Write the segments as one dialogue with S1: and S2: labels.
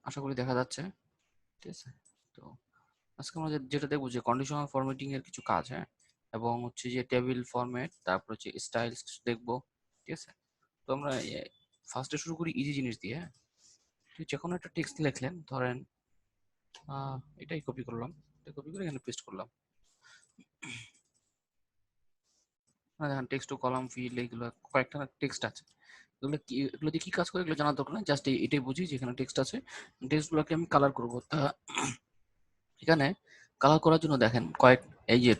S1: আশা করি দেখা যাচ্ছে। ঠিক আছে? তো আজকে আমরা যেটা দেখবো যে কন্ডিশনাল ফরম্যাটিং এর কিছু কাজ, হ্যাঁ? এবং হচ্ছে যে টেবিল ফরম্যাট, তারপর হচ্ছে স্টাইলস দেখবো। ঠিক আছে? তো আমরা ফার্স্টে শুরু করি ইজি জিনিস দিয়ে, হ্যাঁ? তো যেকোনো একটা টেক্সট লিখলেন, ধরেন এটাই কপি করলাম, এটা কপি করে এখানে পেস্ট করলাম। দেখেন টেক্সট টু কলাম ফিল্ড, এগুলো কয়েকটা টেক্সট আছে। এগুলো দিয়ে কি কাজ করে এগুলো জানার দরকার নেই, জাস্ট এটাই বুঝি যে এখানে টেক্সট আছে, টেক্সটগুলোকে আমি কালার করবো। তা এখানে কালার করার জন্য দেখেন এই যে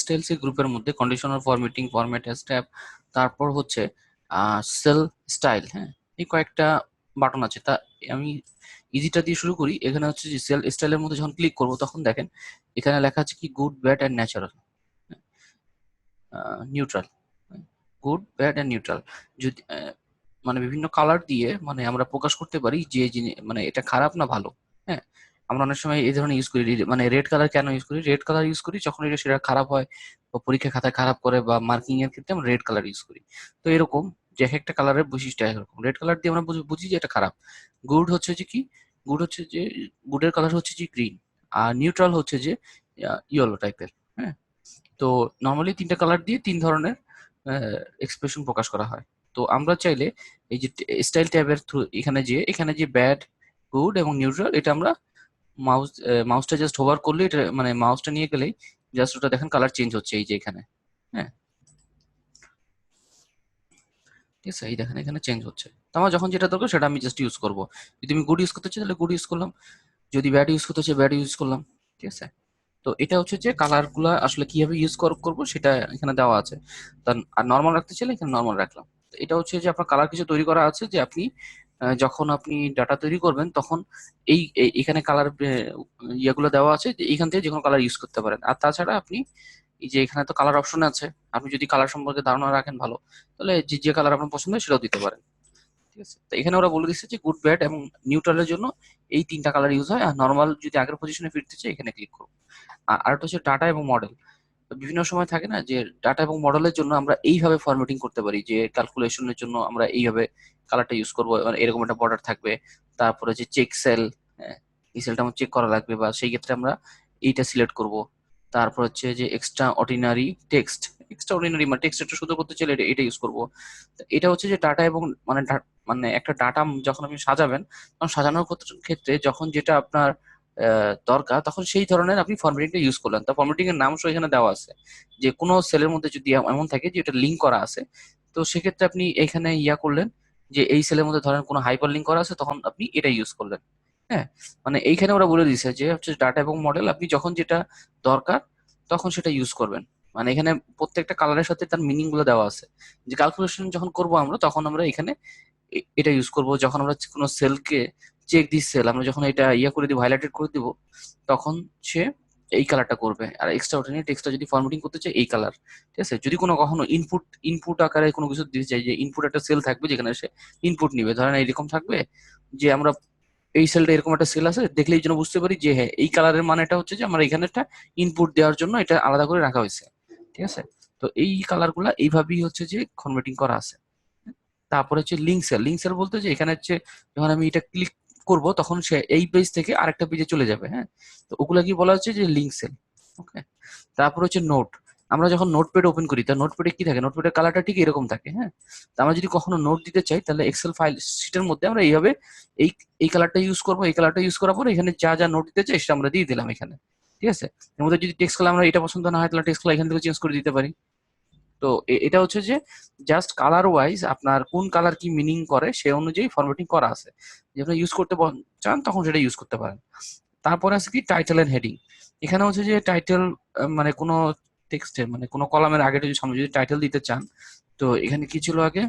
S1: স্টাইলস এর গ্রুপের মধ্যে কন্ডিশনাল ফরম্যাটিং, ফরম্যাট স্ট্যাপ, তারপর হচ্ছে সেল স্টাইল, হ্যাঁ? এই কয়েকটা বাটন আছে। তা আমি ইজিটা দিয়ে শুরু করি। এখানে হচ্ছে যে সেল স্টাইলের মধ্যে যখন ক্লিক করব তখন দেখেন এখানে লেখা আছে কি good, bad and natural, neutral. Good, bad and neutral. যদি মানে বিভিন্ন কালার দিয়ে মানে আমরা প্রকাশ করতে পারি যে জিনিস মানে এটা খারাপ না ভালো, হ্যাঁ? আমরা অনেক সময় এই ধরনের ইউজ করি। মানে রেড কালার কেন ইউজ করি? রেড কালার ইউজ করি যখন সেটা খারাপ হয় বা পরীক্ষা খাতায় খারাপ করে বা মার্কিং এর ক্ষেত্রে আমরা রেড কালার ইউজ করি। তো এরকম যে এক একটা কালারের বৈশিষ্ট্য একরকম। রেড কালার দিয়ে আমরা বুঝি যে এটা খারাপ। গুড হচ্ছে যে কি? গুড হচ্ছে যে গুডের কালার হচ্ছে যে গ্রিন। আর নিউট্রাল হচ্ছে যে ইয়েলো টাইপের, হ্যাঁ? তো নর্মালি তিনটা কালার দিয়ে তিন ধরনের এক্সপ্রেশন প্রকাশ করা হয়। তো আমরা চাইলে এই যে স্টাইল ট্যাবের থ্রু এখানে যে ব্যাড, গুড এবং নিউট্রাল, এটা আমরা মাউসটা জাস্ট হোভার করলে এটা মানে মাউসটা নিয়ে গেলেই জাস্ট ওটা দেখেন কালার চেঞ্জ হচ্ছে এই যে এখানে, হ্যাঁ? ঠিক আছে, এই দেখেন এখানে চেঞ্জ হচ্ছে। তো আমার যখন যেটা দরকার সেটা আমি জাস্ট ইউজ করবো। যদি আমি গুড ইউজ করতে চাই তাহলে গুড ইউজ করলাম, যদি ব্যাড ইউজ করতে চাই ব্যাড ইউজ করলাম। ঠিক আছে? তো এটা হচ্ছে যে কালার গুলা আসলে কিভাবে ইউজ করবো সেটা এখানে দেওয়া আছে। আর নর্মাল রাখতে চাইলে এখানে নর্মাল রাখলাম। তো এটা হচ্ছে যে আপনার কালার কিছু তৈরি করা আছে যে আপনি যখন আপনি ডাটা তৈরি করবেন তখন এখানে কালার ইয়েগুলো দেওয়া আছে যে এখান থেকে যে কোনো কালার ইউজ করতে পারেন। আর তাছাড়া আপনি এই যে এখানে তো কালার অপশন আছে, আপনি যদি কালার সম্পর্কে ধারণা রাখেন ভালো, তাহলে যে যে কালার আপনার পছন্দ হয় সেটাও দিতে পারেন। ঠিক আছে? তো এখানে ওরা বলে দিচ্ছে যে গুড, ব্যাড এবং নিউট্রালের জন্য এই তিনটা কালার ইউজ হয়। আর নর্মাল যদি আগের পজিশনে ফিরতে চাই এখানে ক্লিক করবো। আর আরেকটা হচ্ছে ডাটা এবং মডেল। বিভিন্ন সময় থাকে না যে ডাটা এবং মডেলের জন্য আমরা এইভাবে ফরম্যাটিং করতে পারি যে ক্যালকুলেশনের জন্য আমরা এইভাবে কালারটা ইউজ করবো, মানে এরকম একটা বর্ডার থাকবে। তারপরে যে চেক সেল, এই সেলটা আমার চেক করা লাগবে বা সেই ক্ষেত্রে আমরা এইটা সিলেক্ট করব। তারপর হচ্ছে যে extra ordinary text, extra ordinary মানে টেক্সট একটু সুন্দর করতে চাইলে এটা ইউজ করব। এটা হচ্ছে যে ডাটা এবং মানে একটা ডাটা যখন আপনি সাজাবেন তখন সাজানোর ক্ষেত্রে যখন যেটা আপনার দরকার তখন সেই ধরনের আপনি ফরম্যাটিংটা ইউজ করলেন। তো ফরম্যাটিং এর নাম এখানে দেওয়া আছে যে কোনো সেলের মধ্যে যদি এমন থাকে যে এটা লিঙ্ক করা আছে, তো সেক্ষেত্রে আপনি এখানে করলেন যে এই সেলের মধ্যে ধরেন কোনো হাইপার লিঙ্ক করা আছে তখন আপনি এটা ইউজ করলেন, হ্যাঁ? মানে এইখানে ওরা বলে দিয়েছে যে হচ্ছে ডাটা এবং মডেল আপনি যখন যেটা দরকার তখন সেটা ইউজ করবেন। মানে এখানে প্রত্যেকটা কালারের সাথে তার মিনিং গুলো দেওয়া আছে। যে ক্যালকুলেশন যখন করব আমরা তখন আমরা এখানে এটা ইউজ করব। যখন আমরা কোনো সেলকে চেক দিস সেল আমরা যখন এটা করে দিব, হাইলাইটেড করে দিব, তখন সে এই কালারটা করবে। আর এক্সট্রা অর্ডিনারি টেক্সটটা যদি ফরম্যাটিং করতে চাই এই কালার। ঠিক আছে? যদি কখনো ইনপুট আকারে কোনো কিছু দিতে চাই, যে ইনপুট একটা সেল থাকবে যেখানে সে ইনপুট নিবে, ধরেন এইরকম থাকবে যে আমরা এই সেলটা এরকম একটা সেল আছে দেখলেই যেন বুঝতে পারি যে হ্যাঁ এই কালারের মানেটা হচ্ছে যে আমার এখানে একটা ইনপুট দেওয়ার জন্য এটা আলাদা করে রাখা হয়েছে। ঠিক আছে? তো এই কালার গুলা এইভাবেই হচ্ছে যে ফরম্যাটিং করা আছে। তারপরে হচ্ছে লিঙ্ক সেল বলতে যে এখানে হচ্ছে যখন আমি এটা ক্লিক করব তখন সে এই পেজ থেকে আরেকটা পেজে চলে যাবে, হ্যাঁ? তো ওগুলা কি বলা হচ্ছে যে লিঙ্ক সেল। ওকে। তারপর হচ্ছে নোট। আমরা যখন নোটপ্যাড ওপেন করি তা নোটপ্যাডে কি থাকে, নোটপ্যাডের কালারটা ঠিক এরকম থাকে, হ্যাঁ? তো আমরা যদি কখনো নোট দিতে চাই তাহলে এক্সেল ফাইল শিটের মধ্যে আমরা এইভাবে এই এই কালারটা ইউজ করবো। এই কালারটা ইউজ করার পর এখানে যা যা নোট দিতে চাই সেটা আমরা দিয়ে দিলাম এখানে। ঠিক আছে? এর মধ্যে যদি টেক্সট কালার আমরা এটা পছন্দ না হয় তাহলে টেক্সট কালার এখান থেকে চেঞ্জ করে দিতে পারি। তো এটা হচ্ছে যে জাস্ট কালার ওয়াইজ আপনার কোন কালার কি মিনিং করে সে অনুযায়ী ফরম্যাটিং করা আছে। যে আপনি ইউজ করতে চান তখন সেটা ইউজ করতে পারেন। তারপরে আছে কি টাইটেল এন্ড হেডিং। এখানে হচ্ছে যে টাইটেল মানে কোনো টেক্সটের মানে কোনো কলামের আগে যদি সামনে যদি টাইটেল দিতে চান, তো এখানে কি ছিল আগে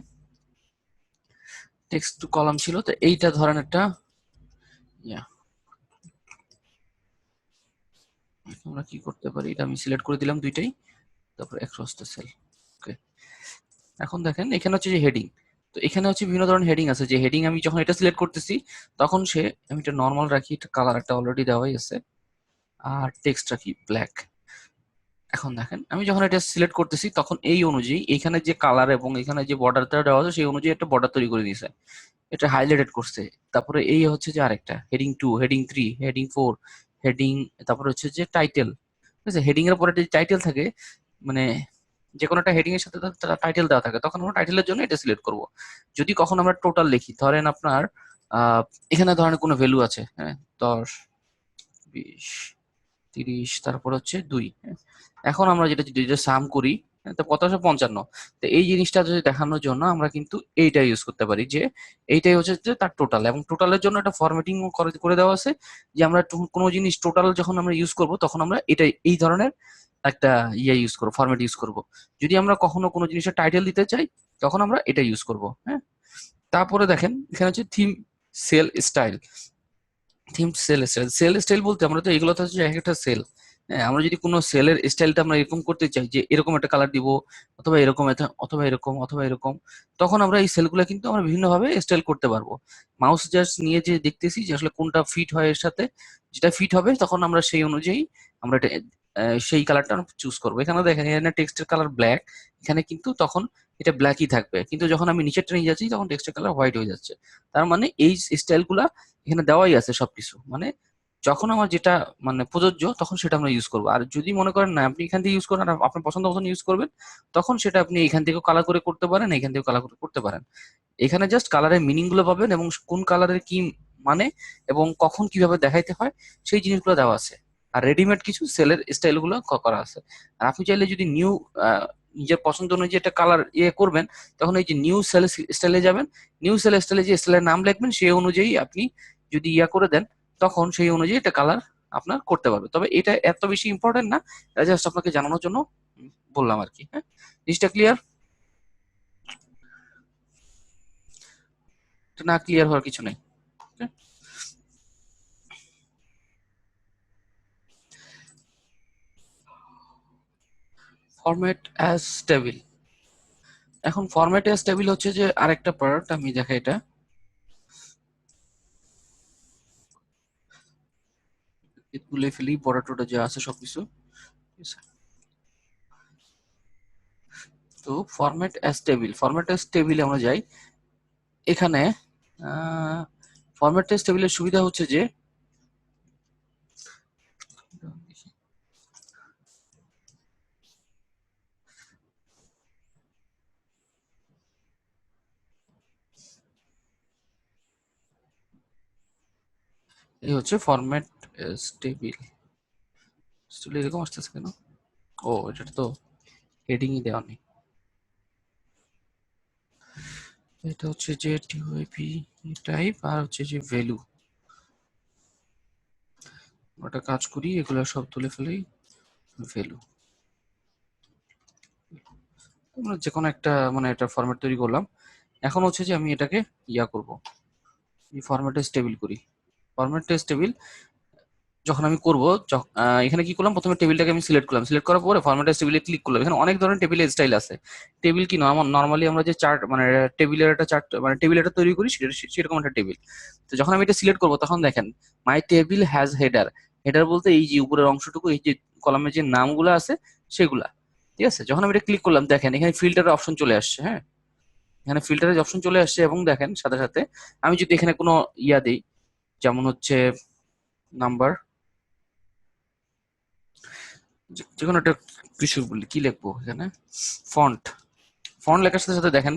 S1: টেক্সট কলাম ছিল। তো এইটা ধরেন একটা ইয়া, আমরা কি করতে পারি, এটা আমি সিলেক্ট করে দিলাম দুইটাই, তারপর অ্যাক্রস দ্য সেল। ওকে। এখন দেখেন এখানে হচ্ছে যে হেডিং। তো এখানে হচ্ছে বিভিন্ন ধরনের হেডিং আছে যে হেডিং আমি যখন এটা সিলেক্ট করতেছি তখন আমি এটা নর্মাল রাখি, এটা কালার একটা অলরেডি দেওয়াই আছে, আর টেক্সট রাখি ব্ল্যাক। এখন দেখেন আমি যখন এটা সিলেক্ট করতেছি তখন এই অনুযায়ী এখানে যে কালার এবং এখানে যে বর্ডারটা দেওয়া আছে সেই অনুযায়ী একটা বর্ডার তৈরি করে দিয়েছে। এটা হাইলাইটেড করছে। তারপরে এই হচ্ছে যে আরেকটা হেডিং 2, হেডিং 3, হেডিং 4, হেডিং, তারপরে হচ্ছে যে টাইটেল। ঠিক আছে, হেডিং এর পরে যদি টাইটেল থাকে, মানে যে কোনো একটা হেডিং এর সাথে টাইটেল দেওয়া থাকে, তখন আমরা টাইটেলের জন্য এটা সিলেক্ট করব। যদি কখন আমরা টোটাল লিখি, ধরেন আপনার আহ এখানে ধরেন কোনো ভ্যালু আছে, হ্যাঁ, 10, 20, 30, তারপর হচ্ছে 2, হ্যাঁ? এখন আমরা যেটা সাম করি, হ্যাঁ, তো কত আসে? 55। তো এই জিনিসটা যদি দেখানোর জন্য আমরা কিন্তু এইটা ইউজ করতে পারি, যে এইটাই হচ্ছে যে তার টোটাল, এবং টোটালের জন্য একটা ফরম্যাটিং করে করে দেওয়া আছে, যে আমরা কোনো জিনিস টোটাল যখন আমরা ইউজ করব, তখন আমরা এটা এই ধরনের একটা ইউজ করবো, ফরম্যাট ইউজ করব। যদি আমরা কখনো কোনো জিনিসের টাইটেল দিতে চাই, তখন আমরা এটা ইউজ করব, হ্যাঁ। তারপরে দেখেন এখানে হচ্ছে theme, cell style. Theme, cell style বলতে আমরা তো এগুলো তো হচ্ছে এক একটা সেল। হ্যাঁ, আমরা যদি কোনো সেলের স্টাইলটা আমরা এরকম করতে চাই, যে এরকম একটা কালার দিব, অথবা এরকম অথবা এরকম অথবা এরকম, তখন আমরা এই সেলগুলো কিন্তু আমরা বিভিন্নভাবে স্টাইল করতে পারবো। মাউস জাস্ট নিয়ে যে দেখতেছি যে আসলে কোনটা ফিট হয় এর সাথে, যেটা ফিট হবে তখন আমরা সেই অনুযায়ী আমরা এটা সেই কালারটা চুজ করবো। এখানে দেখেন এখানে টেক্সটের কালার ব্ল্যাক, এখানে কিন্তু তখন এটা ব্ল্যাকই থাকবে, কিন্তু যখন আমি নিচেরটা নিয়ে যাচ্ছি তখন টেক্সটের কালার হোয়াইট হয়ে যাচ্ছে। তার মানে এই স্টাইলগুলা এখানে দেওয়াই আছে সবকিছু, মানে যখন আমার যেটা মানে প্রযোজ্য, তখন সেটা আমরা ইউজ করবো। আর যদি মনে করেন না আপনি এখান থেকে ইউজ করেন, আর আপনার পছন্দ মতন ইউজ করবেন, তখন সেটা আপনি এখান থেকেও কালার করে করতে পারেন, এখান থেকেও কালার করে করতে পারেন। এখানে জাস্ট কালারের মিনিং গুলো পাবেন, এবং কোন কালারের কি মানে, এবং কখন কিভাবে দেখাইতে হয়, সেই জিনিসগুলো দেওয়া আছে। আর রেডিমেড কিছু সেলের স্টাইল গুলো করা আছে। আর আপনি চাইলে যদি নিউ নিজের পছন্দ অনুযায়ী একটা কালার করবেন, তখন এই যে নিউ সেল স্টাইলে যাবেন, নিউ সেল স্টাইলে যে স্টাইলের নাম লিখবেন, সেই অনুযায়ী আপনি যদি করে দেন, তখন সেই অনুযায়ী একটা কালার আপনার করতে পারবে। তবে এটা এত বেশি ইম্পর্টেন্ট না, এটা জাস্ট আপনাকে জানানোর জন্য বললাম আর কি, হ্যাঁ। জিনিসটা ক্লিয়ার? না, ক্লিয়ার হওয়ার কিছু নেই। Format as table. এখন ফরম্যাট অ্যাজ টেবিল হচ্ছে যে আরেকটা পার্ট, আমি দেখাই এটা। তুলে ফেলি বড় টোটা যা আছে সবকিছু, ঠিক আছে? তো ফরম্যাট অ্যাজ টেবিলে আমরা যাই। এখানে ফরম্যাট অ্যাজ টেবিলের সুবিধা হচ্ছে যে এই হচ্ছে ফরম্যাট অ্যাজ টেবিল। এরকম আসতেছে কেন? ও, এটা তো হেডিংই দেওয়া নেই। এটা হচ্ছে যে টিওআইপি টাইপ, আর হচ্ছে যে ভ্যালু। ওটা কাজ করি, এগুলো সব তুলে ফেলি। ভ্যালু, আমরা যে কোনো একটা মানে এটা ফরম্যাট তৈরি করলাম। এখন হচ্ছে যে আমি এটাকে করব, এই ফরম্যাট টেবিল করি। ফরম্যাট টেবিল যখন আমি করব, এখানে কি করলাম, প্রথমে টেবিলটাকে আমি সিলেক্ট করলাম, সিলেক্ট করার পরে ফরম্যাট টেবিলে ক্লিক করলাম। এখানে অনেক ধরনের টেবিলের স্টাইল আছে। টেবিল কি নর্মালি আমরা যে চার্ট মানে টেবিলের একটা চার্ট মানে টেবিল একটা তৈরি করি, সেরকম একটা টেবিল। তো যখন আমি এটা সিলেক্ট করব, তখন দেখেন মাই টেবিল হ্যাজ হেডার। হেডার বলতে এই যে উপরের অংশটুকু, এই যে কলামের যে নামগুলো আছে সেগুলা, ঠিক আছে? যখন আমি এটা ক্লিক করলাম, দেখেন এখানে ফিল্টারের অপশন চলে আসছে, হ্যাঁ। এখানে ফিল্টারের অপশন চলে আসছে, এবং দেখেন সাথে সাথে আমি যদি এখানে কোনো দিই, যেমন হচ্ছে নাম্বার, যে কোনো একটা কিছু বলি, কি লিখবো এখানে, ফন্ট। ফন্ট লেখার সাথে সাথে দেখেন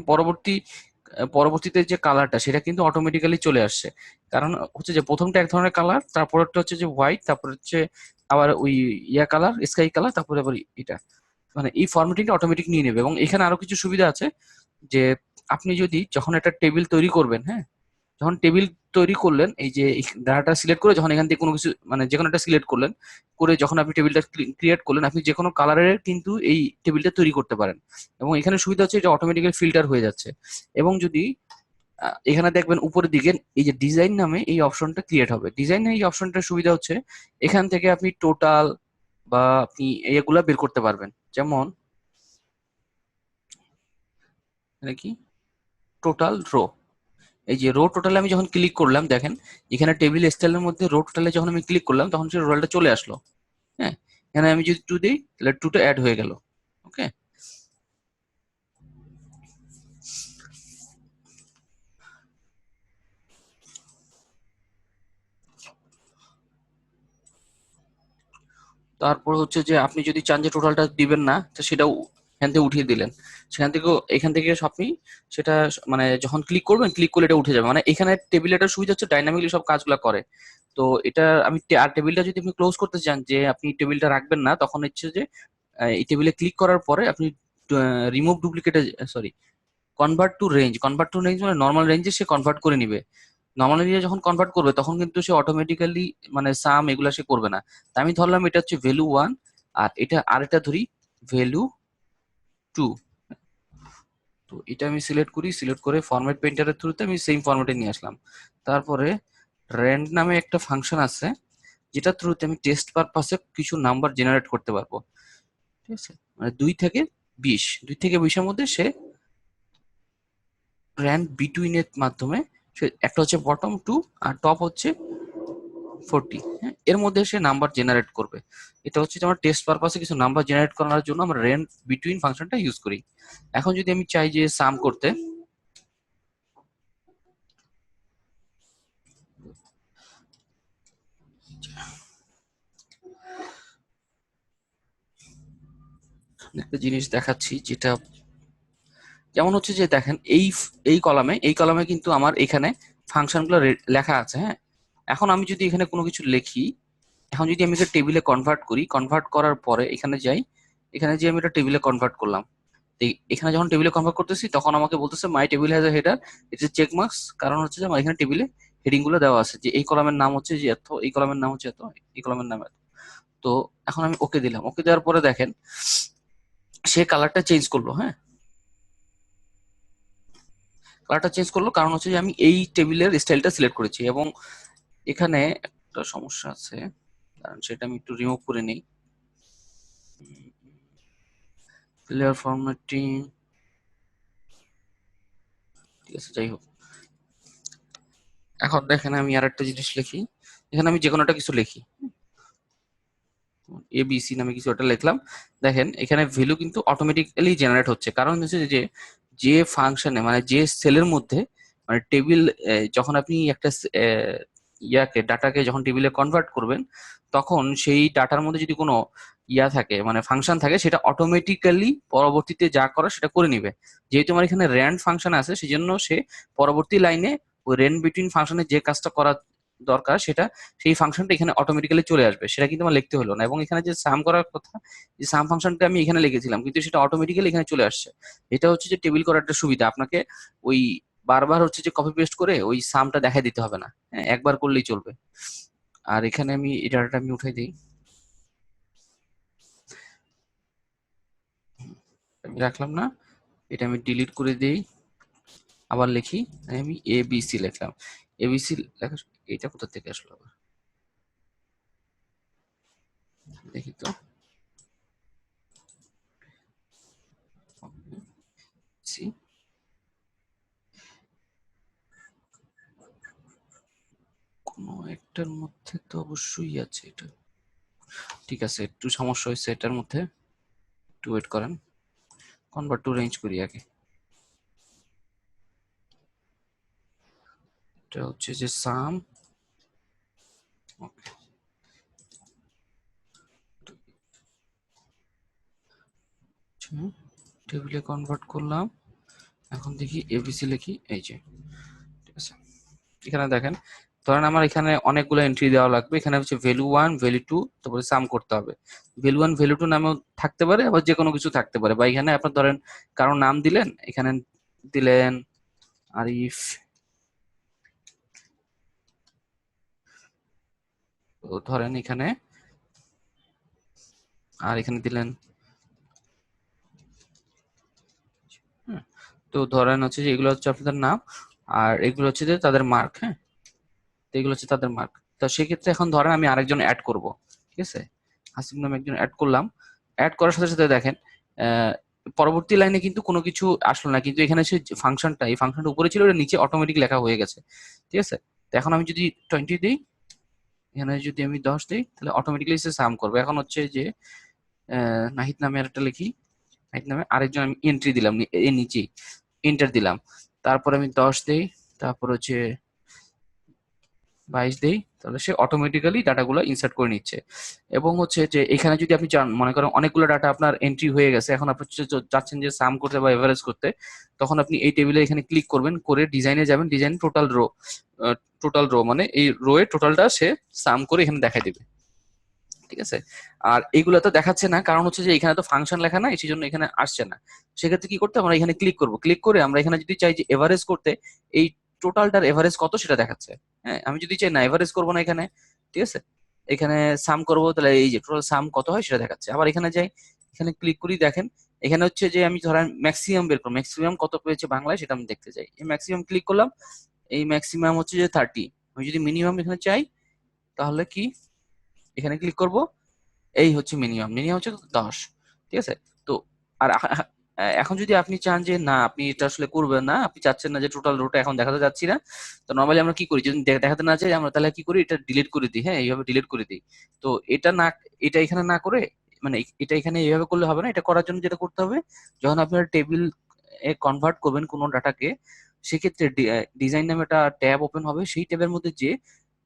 S1: পরবর্তীতে যে কালারটা, সেটা কিন্তু অটোমেটিক্যালি চলে আসছে। কারণ হচ্ছে যে প্রথমটা এক ধরনের কালার, তারপরটা হচ্ছে যে হোয়াইট, তারপর হচ্ছে আবার ওই কালার, স্কাই কালার, তারপরে আবার এটা, মানে এই ফরম্যাটিংটা অটোমেটিক নিয়ে নেবে। এবং এখানে আরো কিছু সুবিধা আছে, যে আপনি যদি যখন একটা টেবিল তৈরি করবেন, হ্যাঁ, যখন টেবিল তৈরি করলেন, এই যে ডাটা সিলেক্ট করে যখন এখান থেকে কোনো কিছু মানে যে কোনো একটা সিলেক্ট করলেন, করে যখন আপনি টেবিলটা ক্রিয়েট করলেন, আপনি যে কোনো কালারের কিন্তু এই টেবিলটা তৈরি করতে পারেন। এবং এখানে সুবিধা হচ্ছে এটা অটোমেটিক্যালি ফিল্টার হয়ে যাচ্ছে। এবং যদি এখানে দেখবেন উপরের দিকে এই যে ডিজাইন নামে এই অপশনটা ক্রিয়েট হবে। ডিজাইন এই অপশনটার সুবিধা হচ্ছে এখান থেকে আপনি টোটাল বা আপনি এগুলা বের করতে পারবেন। যেমন এখানে কি টোটাল রো, এই যে রো টোটালে আমি যখন ক্লিক করলাম, দেখেন এখানে টেবিল স্টাইলের মধ্যে রো টোটালে যখন আমি ক্লিক করলাম, তখন সেই রোলটা চলে আসলো, হ্যাঁ। এখানে আমি যদি 2 দিই, তাহলে 2টা অ্যাড হয়ে গেল, ওকে। তারপর হচ্ছে যে আপনি যদি চান যে টোটালটা দিবেন না, তো সেটাও এখান থেকে উঠিয়ে দিলেন। সেখান থেকেও এখান থেকে আপনি সেটা মানে যখন ক্লিক করবেন, ক্লিক করলে এটা উঠে যাবে। মানে এখানে টেবিল একটা সুবিধা হচ্ছে ডাইনামিকলি সব কাজগুলো করে। তো এটা আমি আর টেবিলটা যদি আপনি ক্লোজ করতে চান, যে আপনি টেবিলটা রাখবেন না, তখন হচ্ছে যে এই টেবিলে ক্লিক করার পরে আপনি রিমুভ ডুপ্লিকেটে, সরি, কনভার্ট টু রেঞ্জ মানে নর্মাল রেঞ্জে সে কনভার্ট করে নিবে। নর্মাল রেঞ্জে যখন কনভার্ট করবে তখন কিন্তু সে অটোমেটিক্যালি মানে সাম এগুলা সে করবে না। তা আমি ধরলাম এটা হচ্ছে ভ্যালু 1, আর এটা আরেকটা ধরি ভ্যালু 2। তো এটা আমি সিলেক্ট করি, সিলেক্ট করে ফরম্যাট পেইন্টারের থ্রুতে আমি সেম ফরম্যাটে নিয়ে আসলাম। তারপরে র্যান্ড নামে একটা ফাংশন আছে, যেটা থ্রুতে আমি টেস্ট পারপাসে কিছু নাম্বার জেনারেট করতে পারবো। ঠিক আছে, মানে 2 থেকে 20 মধ্যে সে র্যান্ড বিটুইন এর মাধ্যমে সে একটা হচ্ছে বটম 2 আর টপ হচ্ছে 40, হ্যাঁ, এর মধ্যে সে নাম্বার জেনারেট করবে। এটা হচ্ছে যে আমার টেস্ট পারপাসে কিছু নাম্বার জেনারেট করার জন্য আমরা র্যান্ড বিটুইন ফাংশনটা ইউজ করি। এখন যদি আমি চাই যে সাম করতে, একটা জিনিস দেখাচ্ছি যেটা, যেমন হচ্ছে যে দেখেন এই কলামে কিন্তু আমার এখানে ফাংশনগুলো লেখা আছে, হ্যাঁ। এখন আমি যদি এখানে কোনো কিছু লিখি, এখন যদি আমি এটা টেবিলে কনভার্ট করি, কনভার্ট করার পরে এখানে যাই, এখানে যে আমি এটা টেবিলে কনভার্ট করলাম, তো এখানে যখন টেবিলে কনভার্ট করতেছি তখন আমাকে বলতেছে মাই টেবিল হ্যাজ এ হেডার, এটা চেক মার্কস, কারণ হচ্ছে যে আমার এখানে টেবিলে হেডিং গুলো দেওয়া আছে, যে এই কলামের নাম হচ্ছে যে এত, এই কলামের নাম হচ্ছে এত, এই কলামের নাম এত। তো এখন আমি ওকে দিলাম, ওকে দেওয়ার পরে দেখেন সে কালারটা চেঞ্জ করলো, হ্যাঁ, কালারটা চেঞ্জ করলো, কারণ হচ্ছে যে আমি এই টেবিলের স্টাইলটা সিলেক্ট করেছি। এবং এখানে একটা সমস্যা আছে, কারণ সেটা আমি একটু রিমুভ করে নিই। লেয়ার ফরম্যাটিং, ঠিক আছে, যাই হোক। এখন দেখেন আমি আর একটা জিনিস লিখি, এখানে আমি যে কোনো একটা কিছু লিখি, এবিসি নামে কিছু একটা লিখলাম। দেখেন এখানে ভ্যালু কিন্তু অটোমেটিক্যালি জেনারেট হচ্ছে, কারণ হচ্ছে যে যে ফাংশনে মানে যে সেলের মধ্যে মানে টেবিল, যখন আপনি একটা ইয়াকে ডাটাকে যখন টেবিলে কনভার্ট করবেন, তখন সেই ডাটার মধ্যে যদি কোনো ইয়া থাকে মানে ফাংশন থাকে, সেটা অটোমেটিক্যালি পরবর্তীতে যা করা সেটা করে নিবে। যেহেতু আমার এখানে র্যান্ড ফাংশন আছে, সেই জন্য সে পরবর্তী লাইনে ওই রেন বিটুইন ফাংশনে যে কাজটা করা দরকার সেটা, সেই ফাংশনটা এখানে অটোমেটিক্যালি চলে আসবে, সেটা কিন্তু আমার লিখতে হলো না। এবং এখানে যে সাম করার কথা, যে সাম ফাংশনটা আমি এখানে লিখেছিলাম, কিন্তু সেটা অটোমেটিক্যালি এখানে চলে আসছে। এটা হচ্ছে যে টেবিল করার একটা সুবিধা, আপনাকে ওই বারবার হচ্ছে যে কপি পেস্ট করে ওই সামটা দেখা দিতে হবে না, হ্যাঁ, একবার করলেই চলবে। আর এখানে আমি এই ডাটাটা আমি উঠাই দিই, আমি রাখলাম না, এটা আমি ডিলিট করে দিই, আবার লিখি, আমি এবিসি লিখলাম। এবিসি লেখা, এটা কোথা থেকে আসলো আবার, দেখি তো। সি, কোনো একটার মধ্যে তো অবশ্যই আছে এটা। ঠিক আছে, একটু সমস্যা হয়েছে এটার মধ্যে, একটু ওয়েট করেন, কনভার্ট টু রেঞ্জ করি আগে। এটা হচ্ছে যে সাম, ওকে, টেবিলে কনভার্ট করলাম। এখন দেখি এবিসি লিখি, এই যে, ঠিক আছে। এখানে দেখেন, ধরেন আমার এখানে অনেকগুলো এন্ট্রি দেওয়া লাগবে, এখানে হচ্ছে ভ্যালু 1 ভ্যালু 2, তারপরে সাম করতে হবে। ভ্যালু 1 ভ্যালু 2 নামেও থাকতে পারে, আবার যে কোনো কিছু থাকতে পারে, বা এখানে আপনার ধরেন কারো নাম দিলেন, এখানে দিলেন আরিফ, তো ধরেন এখানে, আর এখানে দিলেন, হ্যাঁ। তো ধরেন হচ্ছে যে এগুলো হচ্ছে আপনাদের নাম, আর এগুলো হচ্ছে যে তাদের মার্ক, হ্যাঁ। তো এগুলো হচ্ছে তাদের মার্ক। তো সেক্ষেত্রে এখন ধরেন আমি আরেকজন অ্যাড করব, ঠিক আছে, হাসিম নামে একজন অ্যাড করলাম। অ্যাড করার সাথে সাথে দেখেন আহ, পরবর্তী লাইনে কিন্তু কোনো কিছু আসলো না, কিন্তু এখানে সে ফাংশনটা, এই ফাংশনটা উপরে ছিল, ওটা নিচে অটোমেটিক লেখা হয়ে গেছে, ঠিক আছে। তো এখন আমি যদি 20 দিই, এখানে যদি আমি 10 দিই, তাহলে অটোমেটিকলি সে সাম করবে। এখন হচ্ছে যে নাহিদ নামে একটা লিখি, নাহিদ নামে আরেকজন আমি এন্ট্রি দিলাম, এর নিচে এন্টার দিলাম। তারপর আমি 10 দিই, তারপর হচ্ছে 22 দেই, তাহলে সে অটোমেটিক্যালি ডাটাগুলো ইনসার্ট করে নিচ্ছে। এবং হচ্ছে যে এখানে যদি আপনি চান, মনে করেন অনেকগুলো ডাটা আপনার এন্ট্রি হয়ে গেছে, এখন আপনি চাচ্ছেন যে সাম করতে বা এভারেজ করতে, তখন আপনি এই টেবিলে এখানে ক্লিক করবেন, করে ডিজাইনে যাবেন, ডিজাইন টোটাল রো মানে এই রো এর টোটালটা সে সাম করে এখানে দেখাই দিবে। ঠিক আছে। আর এইগুলো তো দেখাচ্ছে না, কারণ হচ্ছে যে এখানে তো ফাংশন লেখা নাই, সেই জন্য এখানে আসছে না। সেক্ষেত্রে কি করতে, আমরা এখানে ক্লিক করব, ক্লিক করে আমরা এখানে যদি চাই যে এভারেজ করতে, এই টোটালটার এভারেজ কত সেটা দেখাচ্ছে। হ্যাঁ, আমি যদি চাই না এভারেজ করবো না এখানে, ঠিক আছে, এখানে সাম করব, তাহলে এই যে টোটাল সাম কত হয় সেটা দেখাচ্ছে। আবার এখানে যাই, এখানে ক্লিক করি, দেখেন এখানে হচ্ছে যে আমি ধরেন ম্যাক্সিমাম বের করবো, ম্যাক্সিমাম কত পেয়েছে বাংলায় সেটা আমি দেখতে চাই। এই ম্যাক্সিমাম ক্লিক করলাম, এই ম্যাক্সিমাম হচ্ছে যে 30। আমি যদি মিনিমাম এখানে চাই, তাহলে কি এখানে ক্লিক করব, এই হচ্ছে মিনিমাম, মিনিমাম হচ্ছে 10। ঠিক আছে। তো আর এখন যদি আপনি চান যে না আপনি এটা আসলে করবেন না, আপনি চাচ্ছেন না যে টোটাল রোটা এখন দেখাতে যাচ্ছি না, তো নর্মালি আমরা কি করি, যদি দেখাতে না চাই আমরা, তাহলে কি করি, এটা ডিলিট করে দিই। হ্যাঁ, এইভাবে ডিলিট করে দিই। তো এটা না, এটা এখানে না করে, মানে এটা এখানে এইভাবে করলে হবে না। এটা করার জন্য যেটা করতে হবে, যখন আপনার টেবিল এ কনভার্ট করবেন কোনো ডাটাকে, সেক্ষেত্রে ডিজাইন নামে একটা ট্যাব ওপেন হবে, সেই ট্যাবের মধ্যে যে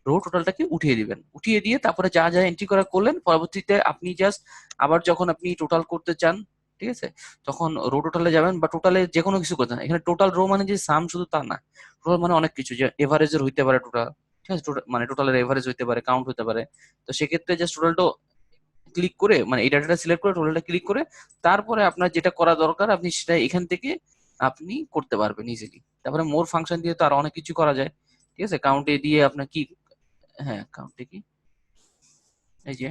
S1: রো টোটালটাকে উঠিয়ে দিবেন, উঠিয়ে দিয়ে তারপরে যা যা এন্ট্রি করা করলেন, পরবর্তীতে আপনি জাস্ট আবার যখন আপনি টোটাল করতে চান, ঠিক আছে, তখন রো টোটালে যাবেন বা টোটালে যে কোনো কিছু করতে, এখানে টোটাল রো মানে যে সাম শুধু তা না, টোটাল মানে অনেক কিছু, যে এভারেজের হইতে পারে টোটাল, ঠিক আছে, মানে টোটালের এভারেজ হইতে পারে, কাউন্ট হতে পারে। তো সেক্ষেত্রে জাস্ট টোটালটা ক্লিক করে, মানে এই ডাটাটা সিলেক্ট করে টোটালটা ক্লিক করে, তারপরে আপনার যেটা করা দরকার আপনি সেটা এখান থেকে আপনি করতে পারবেন ইজিলি। তারপরে মোর ফাংশন দিয়ে তো আরো অনেক কিছু করা যায়। ঠিক আছে, কাউন্টে দিয়ে আপনার কি, হ্যাঁ কাউন্টে কি, এই যে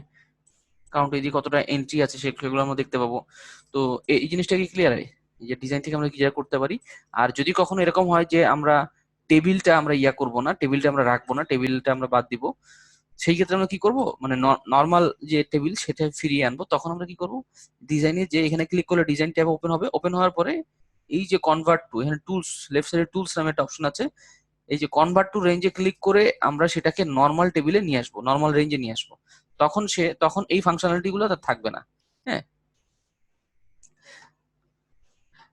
S1: কাউন্টে দিয়ে কতটা এন্ট্রি আছে সেগুলো আমরা দেখতে পাবো। তো এই জিনিসটা কি ক্লিয়ার হয়, এই যে ডিজাইন থেকে আমরা ক্লিয়ার করতে পারি। আর যদি কখনো এরকম হয় যে আমরা টেবিলটা আমরা ইয়া করব না, টেবিলটা আমরা রাখবো না, টেবিলটা আমরা বাদ দিব, সেই ক্ষেত্রে আমরা কি করব, মানে নর্মাল যে টেবিল সেটা ফিরিয়ে আনবো, তখন আমরা কি করব, ডিজাইনে যে এখানে ক্লিক করলে ডিজাইন ট্যাব ওপেন হবে, ওপেন হওয়ার পরে এই যে কনভার্ট টু, এখানে টুলস, লেফট সাইডে টুলস নামে একটা অপশন আছে, এই যে কনভার্ট টু রেঞ্জে ক্লিক করে আমরা সেটাকে নর্মাল টেবিলে নিয়ে আসবো, নর্মাল রেঞ্জে নিয়ে আসবো। তখন এই ফাংশনালিটি গুলো তার থাকবে না। হ্যাঁ।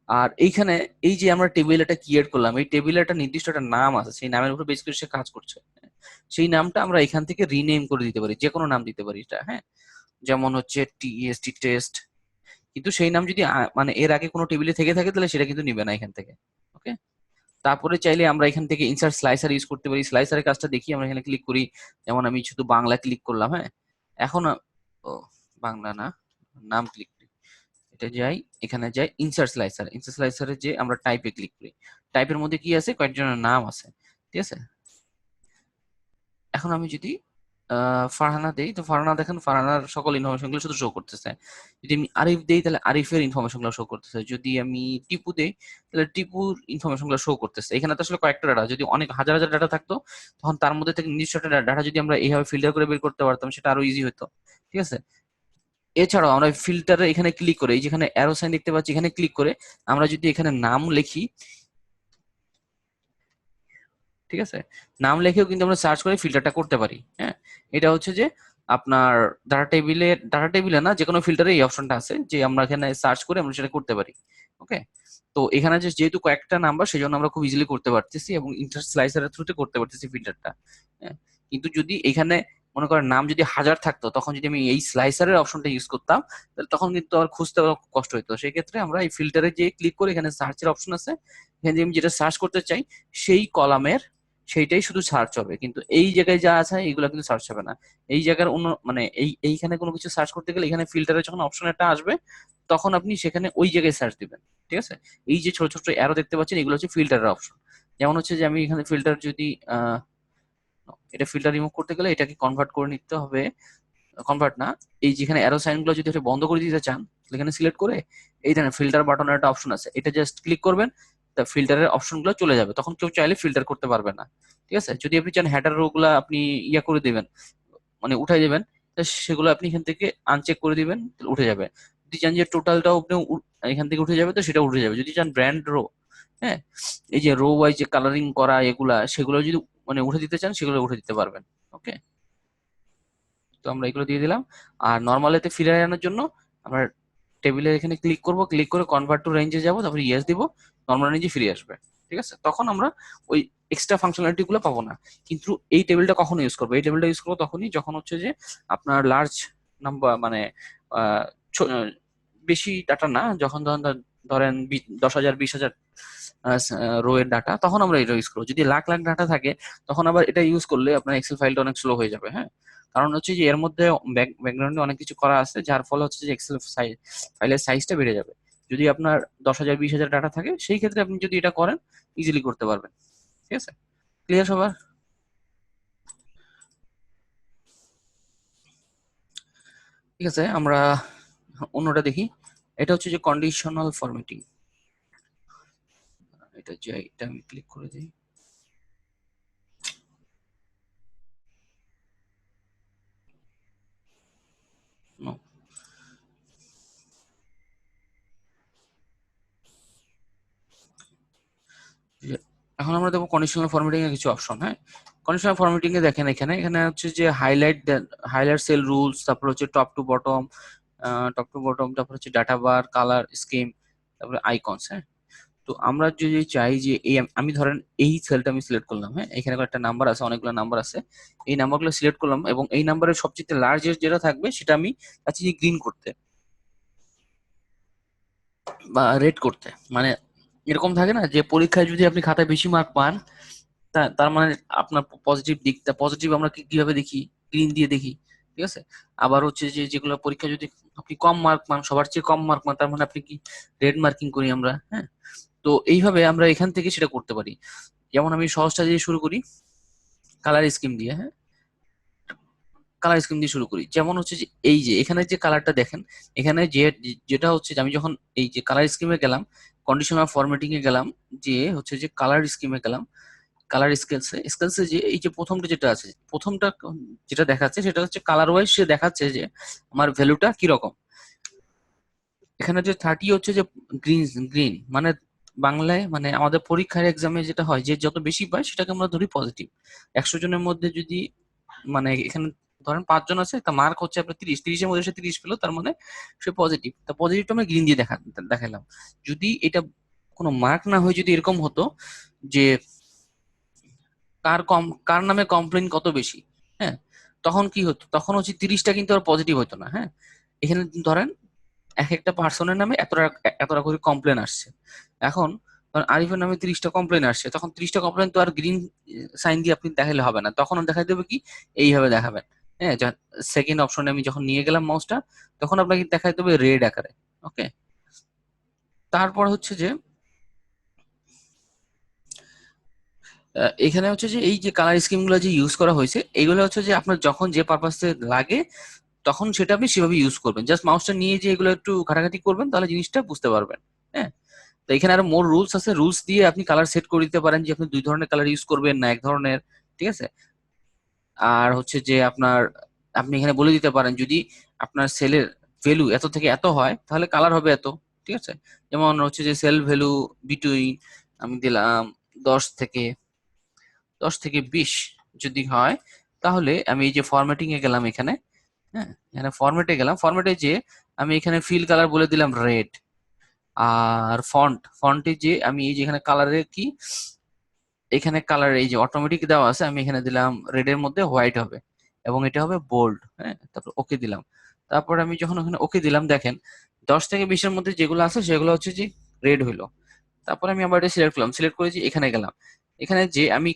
S1: আর এইখানে এই যে আমরা টেবিল একটা ক্রিয়েট করলাম, এই টেবিলের একটা নির্দিষ্ট একটা নাম আছে, সেই নামের উপর বেস করে সে কাজ করছে। হ্যাঁ? সেই নামটা আমরা এখান থেকে রিনেম করে দিতে পারি, যে কোনো নাম দিতে পারি এটা। হ্যাঁ, যেমন হচ্ছে টিএসটি টেস্ট, কিন্তু সেই নাম যদি মানে এর আগে কোনো টেবিলে থেকে থাকে তাহলে সেটা কিন্তু নিবে না এখান থেকে। ওকে। তারপরে চাইলে আমরা এখান থেকে ইনসার্ট স্লাইসার ইউজ করতে পারি। স্লাইসারের কাজটা দেখি, আমরা এখানে ক্লিক করি, যেমন আমি শুধু বাংলা ক্লিক করলাম। হ্যাঁ, এখন ও বাংলা না, নাম ক্লিক করি, এটা যাই, এখানে যাই ইনসার্ট স্লাইসার, ইনসার্ট স্লাইসারে যে আমরা টাইপে ক্লিক করি, টাইপের মধ্যে কি আছে, কয়েকজনের নাম আছে। ঠিক আছে। এখন আমি যদি ফারহানা দেই, তো ফারহানা দেখেন ফারহানার সকল ইনফরমেশন গুলো শুধু শো করতেছে। যদি আমি আরিফ দেই তাহলে আরিফের ইনফরমেশন গুলো শো করতেছে। যদি আমি টিপু দেই তাহলে টিপুর ইনফরমেশন গুলো শো করতেছে। এখানে তো আসলে কয়েকটা ডাটা, যদি অনেক হাজার হাজার ডাটা থাকতো তখন তার মধ্যে থেকে নির্দিষ্ট একটা ডাটা যদি আমরা এইভাবে ফিল্টার করে বের করতে পারতাম সেটা আরো ইজি হতো। ঠিক আছে। এছাড়াও আমরা ফিল্টারে এখানে ক্লিক করে, এই যেখানে অ্যারো সাইন দেখতে পাচ্ছি, এখানে ক্লিক করে আমরা যদি এখানে নাম লিখি, ঠিক আছে, নাম লিখেও কিন্তু আমরা সার্চ করে ফিল্টারটা করতে পারি। হ্যাঁ, এটা হচ্ছে যে আপনার ডাটা টেবিলে না, যে কোনো ফিল্টারে এই অপশনটা আছে যে আমরা এখানে সার্চ করে আমরা সেটা করতে পারি। ওকে। তো এখানে যেহেতু কয়েকটা নাম্বার, সেই জন্য আমরা খুব ইজিলি করতে পারতেছি এবং ইন্টার স্লাইসারের থ্রুতে করতে পারতেছি ফিল্টারটা। হ্যাঁ, কিন্তু যদি এখানে মনে করেন নাম যদি হাজার থাকতো, তখন যদি আমি এই স্লাইসারের অপশনটা ইউজ করতাম, তাহলে তখন কিন্তু আর খুঁজতে কষ্ট হতো। সেই ক্ষেত্রে আমরা এই ফিল্টারে যে ক্লিক করে এখানে সার্চের অপশন আছে, এখানে যে আমি যেটা সার্চ করতে চাই সেই কলামের সেইটাই শুধু সার্চ হবে, কিন্তু এই জায়গায় যা আছে এইগুলো কিন্তু সার্চ হবে না। এই জায়গার অন্য মানে এইখানে কোনো কিছু সার্চ করতে গেলে এখানে ফিল্টারে যখন অপশন একটা আসবে, তখন আপনি সেখানে ওই জায়গায় সার্চ দিবেন। ঠিক আছে। এই যে ছোট ছোট অ্যারো দেখতে পাচ্ছেন, এগুলো হচ্ছে ফিল্টারের অপশন। যেমন হচ্ছে যে আমি এখানে ফিল্টার যদি এটা ফিল্টার রিমুভ করতে গেলে এটাকে কনভার্ট করে নিতে হবে, কনভার্ট না, এই যেখানে অ্যারো সাইন গুলো যদি এটা বন্ধ করে দিতে চান, তাহলে এখানে সিলেক্ট করে এই ধরনের ফিল্টার বাটনের একটা অপশন আছে, এটা জাস্ট ক্লিক করবেন, তা ফিল্টারের অপশন গুলো চলে যাবে, তখন কেউ চাইলে ফিল্টার করতে পারবে না। ঠিক আছে। যদি আপনি চান হেডার রো গুলা আপনি ইয়া করে দিবেন, মানে উঠাই দিবেন, তা সেগুলো আপনি এখান থেকে আনচেক করে দিবেন, তাহলে উঠে যাবে। যদি চান যে টোটালটাও আপনি এখান থেকে উঠে যাবে, তো সেটা উঠে যাবে। যদি চান ব্র্যান্ড রো, হ্যাঁ, এই যে রো ওয়াইজ যে কালারিং করা এগুলা, সেগুলো যদি মানে উঠে দিতে চান সেগুলো উঠে দিতে পারবেন। ওকে। তো আমরা এগুলো দিয়ে দিলাম। আর নর্মাল এতে ফিরে আনার জন্য আমরা টেবিলের এখানে ক্লিক করব, ক্লিক করে কনভার্ট টু রেঞ্জে যাব, তারপরে ইয়েস দিব, নর্মাল রেঞ্জে ফিরে আসবে। ঠিক আছে, তখন আমরা ওই এক্সট্রা ফাংশনালিটি গুলো পাবো না। কিন্তু এই টেবিলটা কখন ইউজ করবো, এই টেবিলটা ইউজ করবো তখনই যখন হচ্ছে যে আপনার লার্জ নাম্বার মানে আহ, বেশি ডাটা না, যখন ধরেন ধরেন 10,000 20,000 রো এর ডাটা, তখন আমরা এটা ইউজ করবো। যদি লাখ লাখ ডাটা থাকে তখন আবার এটা ইউজ করলে আপনার এক্সেল ফাইলটা অনেক স্লো হয়ে যাবে। হ্যাঁ, কারণ হচ্ছে যে এর মধ্যে ব্যাকগ্রাউন্ডে অনেক কিছু করা আছে, যার ফলে হচ্ছে যে এক্সেল ফাইলের সাইজটা বেড়ে যাবে। যদি আপনার 10,000 20,000 ডাটা থাকে, সেই ক্ষেত্রে আপনি যদি এটা করেন ইজিলি করতে পারবেন। ঠিক আছে, ক্লিয়ার সবার? ঠিক আছে, আমরা অন্যটা দেখি। এটা হচ্ছে যে কন্ডিশনাল ফরম্যাটিং। এটা আমি ক্লিক করে দিই। No, এখন আমরা দেখবো কন্ডিশনাল ফরম্যাটিং এর কিছু অপশন। হ্যাঁ, কন্ডিশনাল ফরম্যাটিং এ দেখেন এখানে এখানে হচ্ছে যে হাইলাইট সেল রুলস, তারপর হচ্ছে টপ টু বটম, তারপর হচ্ছে ডাটা বার, কালার স্কিম, তারপরে আইকনস। হ্যাঁ, তো আমরা যদি চাই যে এই আমি ধরেন এই সেলটা আমি সিলেক্ট করলাম। হ্যাঁ, এখানে একটা নাম্বার আছে, অনেকগুলো নাম্বার আছে, এই নাম্বারগুলো সিলেক্ট করলাম এবং এই নাম্বারের সবচেয়ে লার্জেস্ট যেটা থাকবে সেটা আমি চাচ্ছি যে গ্রিন করতে বা রেড করতে। মানে এরকম থাকে না যে পরীক্ষায় যদি আপনি খাতায় বেশি মার্ক পান, তার মানে আপনার পজিটিভ দিকটা, পজিটিভ আমরা কিভাবে দেখি, গ্রিন দিয়ে দেখি। ঠিক আছে, আবার হচ্ছে যে যেগুলো পরীক্ষা যদি আপনি কম মার্ক পান, সবার চেয়ে কম মার্ক পান, তার মানে আপনি কি রেড মার্কিং করি আমরা। হ্যাঁ, তো এইভাবে আমরা এখান থেকে সেটা করতে পারি। যেমন আমি সহজটা দিয়ে শুরু করি, কালার স্কিম দিয়ে। হ্যাঁ, কালার স্কিম দিয়ে শুরু করি। যেমন হচ্ছে যে এই যে এখানে যে কালারটা দেখেন, এখানে যেটা হচ্ছে যে আমি যখন এই যে কালার স্কিমে গেলাম, কন্ডিশনাল ফরম্যাটিং এ গেলাম, যে হচ্ছে যে কালার স্কিমে গেলাম, কালার স্কেলসে যে এই যে প্রথমটা যেটা আছে, প্রথমটা যেটা দেখাচ্ছে সেটা হচ্ছে কালার ওয়াইজ সে দেখাচ্ছে যে আমার ভ্যালুটা কিরকম। এখানে যে 30 হচ্ছে যে গ্রিন গ্রিন মানে বাংলায় মানে আমাদের পরীক্ষার এক্সামে যেটা হয় যে যত বেশি পায় সেটাকে আমরা ধরি পজিটিভ। 100 জনের মধ্যে যদি মানে এখানে ধরেন 5 জন আছে, তা মার্ক হচ্ছে আপনার 30 এর মধ্যে সে 30 পেলো, তার মানে সে পজিটিভ। তা পজিটিভটা আমরা গ্রিন দিয়ে দেখালাম। যদি এটা কোনো মার্ক না হয়ে যদি এরকম হতো যে কার নামে কমপ্লেন কত বেশি, হ্যাঁ, তখন কি হতো, তখন হচ্ছে 30টা কিন্তু আর পজিটিভ হতো না। হ্যাঁ, এখানে ধরেন এক একটা পার্সনের নামে এতটা এতটা করে কমপ্লেন আসছে। এখন ধরেন আরিফের নামে 30টা কমপ্লেন আসছে, তখন 30টা কমপ্লেন তো আর গ্রিন সাইন দিয়ে আপনি দেখালে হবে না, তখন দেখাই দেবে কি, এইভাবে দেখাবেন। হ্যাঁ, সেকেন্ড অপশনে আমি যখন নিয়ে গেলাম মাউসটা, তখন আপনাকে দেখাই দেবে রেড আকারে। ওকে, তারপর হচ্ছে যে এখানে হচ্ছে যে এই যে কালার স্কিম গুলো যে ইউজ করা হয়েছে, এগুলো হচ্ছে যে আপনার যখন যে পারপাসে লাগে তখন সেটা আপনি সেভাবে ইউজ করবেন। জাস্ট মাউসটা নিয়ে যে এগুলো একটু ঘাটাঘাটি করবেন, তাহলে জিনিসটা বুঝতে পারবেন। হ্যাঁ, তো এখানে আরো মোর রুলস আছে, রুলস দিয়ে আপনি কালার সেট করে দিতে পারেন যে আপনি দুই ধরনের কালার ইউজ করবেন না এক ধরনের। ঠিক আছে, আর হচ্ছে যে আপনার আপনি এখানে বলে দিতে পারেন যদি আপনার সেলের ভ্যালু এত থেকে এত হয় তাহলে কালার হবে এত। ঠিক আছে, যেমন হচ্ছে যে সেল ভ্যালু বিটুইন আমি দিলাম 10 থেকে 20 যদি হয়, তাহলে আমি এই যে ফরম্যাটিং এ গেলাম এখানে। হ্যাঁ, এখানে ফরম্যাটে গেলাম, ফরম্যাটে যে আমি এখানে ফিল কালার বলে দিলাম রেড। আর ফন্টে যে আমি এই যে এখানে কালারে কি, এখানে কালার এই যে অটোমেটিক দেওয়া আছে, আমি এখানে দিলাম রেড এর মধ্যে হোয়াইট হবে এবং এটা হবে বোল্ড। হ্যাঁ, তারপর ওকে দিলাম। তারপর আমি যখন ওখানে ওকে দিলাম দেখেন 10 থেকে 20-এর মধ্যে যেগুলো আছে সেগুলো হচ্ছে যে রেড হইলো। তারপর আমি আবার এটা সিলেক্ট করলাম, সিলেক্ট করেছি, এখানে গেলাম। এখানে যে আমি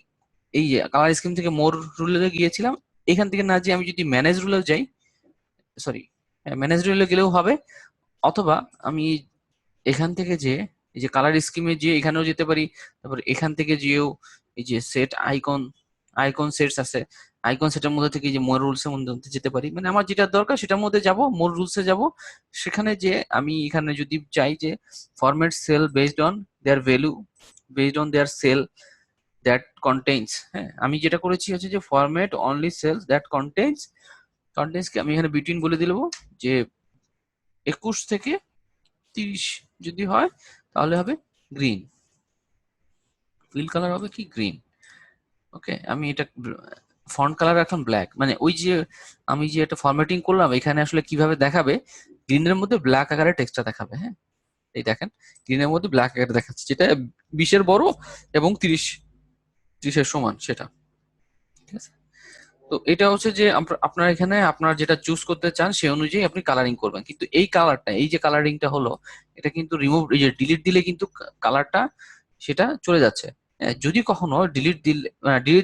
S1: এই যে কালার স্কিম থেকে মোর রুলে গিয়েছিলাম, এখান থেকে না যে আমি যদি ম্যানেজ রুলে যাই, সরি, ম্যানেজ রুলে গেলেও হবে, অথবা আমি এখান থেকে যে এই যে কালার স্কিমে যে এখানেও যেতে পারি। তারপর এখান থেকে যেও এই যে সেট আইকন সেটস আছে, আইকন সেটের মধ্যে থেকে এই যে মোর রুলস এর মধ্যে যেতে পারি। মানে আমার যেটা দরকার সেটার মধ্যে যাব, মোর রুলসে যাব। সেখানে যে আমি এখানে যদি চাই যে format cell based on their value, based on their cell that contains. হ্যাঁ, আমি যেটা করেছি হচ্ছে যে format only cells that contains কে আমি এখানে বিটুইন বলে দিলব যে 21 থেকে 30 যদি হয় তাহলে হবে গ্রিন, ফিল কালার হবে কি গ্রিন। ওকে, আমি এটা ফন্ট কালার রাখলাম ব্ল্যাক। মানে ওই যে আমি যে একটা ফরম্যাটিং করলাম এখানে আসলে কিভাবে দেখাবে, গ্রিনের মধ্যে ব্ল্যাক আকারে টেক্সটটা দেখাবে। হ্যাঁ, এই দেখেন গ্রিনের মধ্যে ব্ল্যাক আকারে দেখাচ্ছে, যেটা 20-এর বড় এবং 30-এর সমান সেটা। ঠিক আছে, তো এটা হচ্ছে যে আপনার এখানে আপনার যেটা চুজ করতে চান সেই অনুযায়ী আপনি কালারিং করবেন। কিন্তু এই কালারটা, এই যে কালারিংটা হলো, এটা কিন্তু রিমুভ, এই যে ডিলিট দিলে কিন্তু কালারটা সেটা চলে যাচ্ছে। যদি কখনো ডিলিট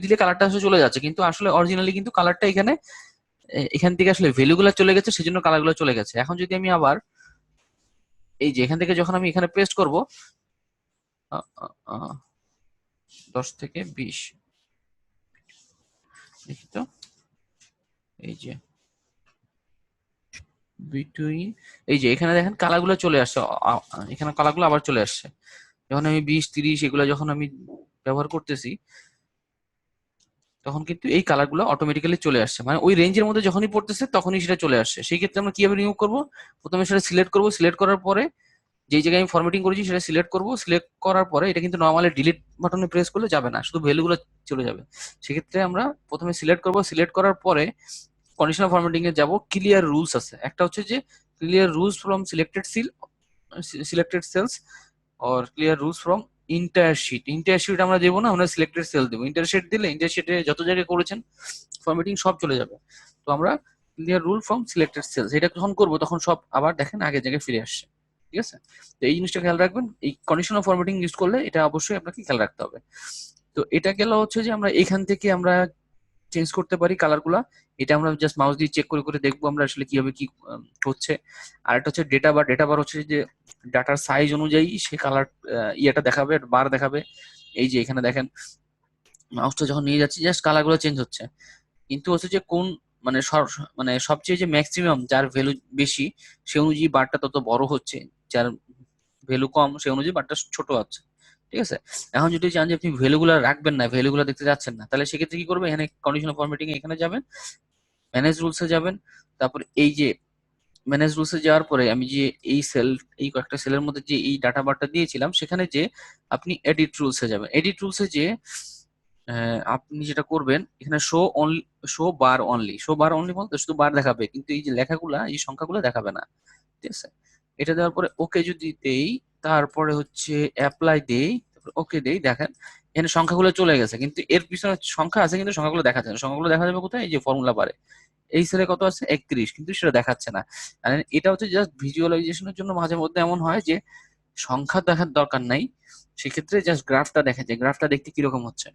S1: দিলে কালারটা আসলে চলে যাচ্ছে, কিন্তু আসলে অরিজিনালি কিন্তু কালারটা এখানে এখান থেকে আসলে ভ্যালুগুলো চলে গেছে, সেজন্য কালারগুলো চলে গেছে। এখন যদি আমি আবার এই যে এখান থেকে যখন আমি এখানে পেস্ট করব 10 থেকে 20, দেখি তো, এই যে বিটুইন, এই যে এখানে দেখেন কালারগুলো চলে আসছে, এখানে কালারগুলো আবার চলে আসছে। যখন আমি 20, 30 এগুলো যখন আমি ব্যবহার করতেছি, তখন কিন্তু এই কালারগুলো অটোমেটিক্যালি চলে আসছে, মানে ওই রেঞ্জের মধ্যে যখনই পড়তেছে তখনই সেটা চলে আসছে। সেই ক্ষেত্রে আমরা কিভাবে রিমুভ করবো? প্রথমে সেটা সিলেক্ট করবো, সিলেক্ট করার পরে যেই জায়গায় আমি ফরম্যাটিং করেছি সেটা সিলেক্ট করবো, সিলেক্ট করার পরে এটা কিন্তু নর্মালি ডিলিট বাটনে প্রেস করলে যাবে না, শুধু ভ্যালুগুলো চলে যাবে। সেক্ষেত্রে আমরা প্রথমে সিলেক্ট করবো, সিলেক্ট করার পরে কন্ডিশনাল ফরম্যাটিং এ যাব, ক্লিয়ার রুলস আছে একটা, হচ্ছে যে clear rules from selected cells or clear rules from entire sheet. Entire sheet আমরা দেবো না, আমরা সিলেক্টেড সেল দেবো। ইন্টায়ার শিট দিলে ইন্টায়ার শিটে যত জায়গায় করেছেন ফরম্যাটিং সব চলে যাবে। তো আমরা clear rule from selected cells এটা যখন করবো তখন সব আবার দেখেন আগের জায়গায় ফিরে আসছে। ঠিক আছে, তো এই জিনিসটা খেয়াল রাখবেন, এই কন্ডিশনাল ফরম্যাটিং ইউজ করলে এটা অবশ্যই আপনাকে খেয়াল রাখতে হবে। তো এটা গেল হচ্ছে যে আমরা এখান থেকে আমরা চেঞ্জ করতে পারি কালারগুলা। এটা আমরা জাস্ট মাউস দিয়ে চেক করে করে দেখবো আমরা আসলে কিভাবে কি হচ্ছে। আর একটা হচ্ছে ডেটা বার, ডেটা বার হচ্ছে যে ডাটার সাইজ অনুযায়ী সে কালার ইয়েটা দেখাবে, বার দেখাবে। এই যে এখানে দেখেন মাউসটা যখন নিয়ে যাচ্ছি জাস্ট কালারগুলো চেঞ্জ হচ্ছে, কিন্তু হচ্ছে যে কোন মানে মানে সবচেয়ে যে ম্যাক্সিমাম যার ভ্যালু বেশি সে অনুযায়ী বারটা তত বড় হচ্ছে, যার ভ্যালু কম সে অনুযায়ী বারটা ছোট হচ্ছে। ঠিক আছে, এখন যদি চান যে আপনি ভ্যালুগুলো রাখবেন না, ভ্যালুগুলো দেখতে যাচ্ছেন না, তাহলে সেক্ষেত্রে কি করবেন? এখানে কন্ডিশনাল ফরম্যাটিং এখানে যাবেন, ম্যানেজ রুলসে যাবেন, তারপর এই যে ম্যানেজ রুলসে যাওয়ার পরে আমি যে এই এই কয়েকটা সেলের মধ্যে যে এই ডাটা বারটা দিয়েছিলাম সেখানে যে আপনি এডিট রুলসে যাবেন। এডিট রুলসে যে আপনি যেটা করবেন এখানে শো অনলি, শো বার অনলি বলতে শুধু বার দেখাবে, কিন্তু এই যে লেখাগুলা, এই সংখ্যাগুলো দেখাবে না। ঠিক আছে, এটা দেওয়ার পরে ওকে যদি দেই, তারপরে হচ্ছে অ্যাপ্লাই দেই, তারপর ওকে দেই, দেখেন এখানে সংখ্যাগুলো চলে গেছে, কিন্তু এর পিছনে সংখ্যা আছে কিন্তু সংখ্যাগুলো দেখা যাচ্ছে না। সংখ্যাগুলো দেখা যাবে কোথায়? এই যে ফর্মুলা বারে এই সেলে কত আছে 31, কিন্তু সেটা দেখাচ্ছে না। আর এটা হচ্ছে জাস্ট ভিজুয়ালাইজেশনের জন্য মাঝে মধ্যে এমন হয় যে সংখ্যা দেখার দরকার নাই, সেক্ষেত্রে জাস্ট গ্রাফটা দেখা যায়, গ্রাফটা দেখতে কিরকম হচ্ছে।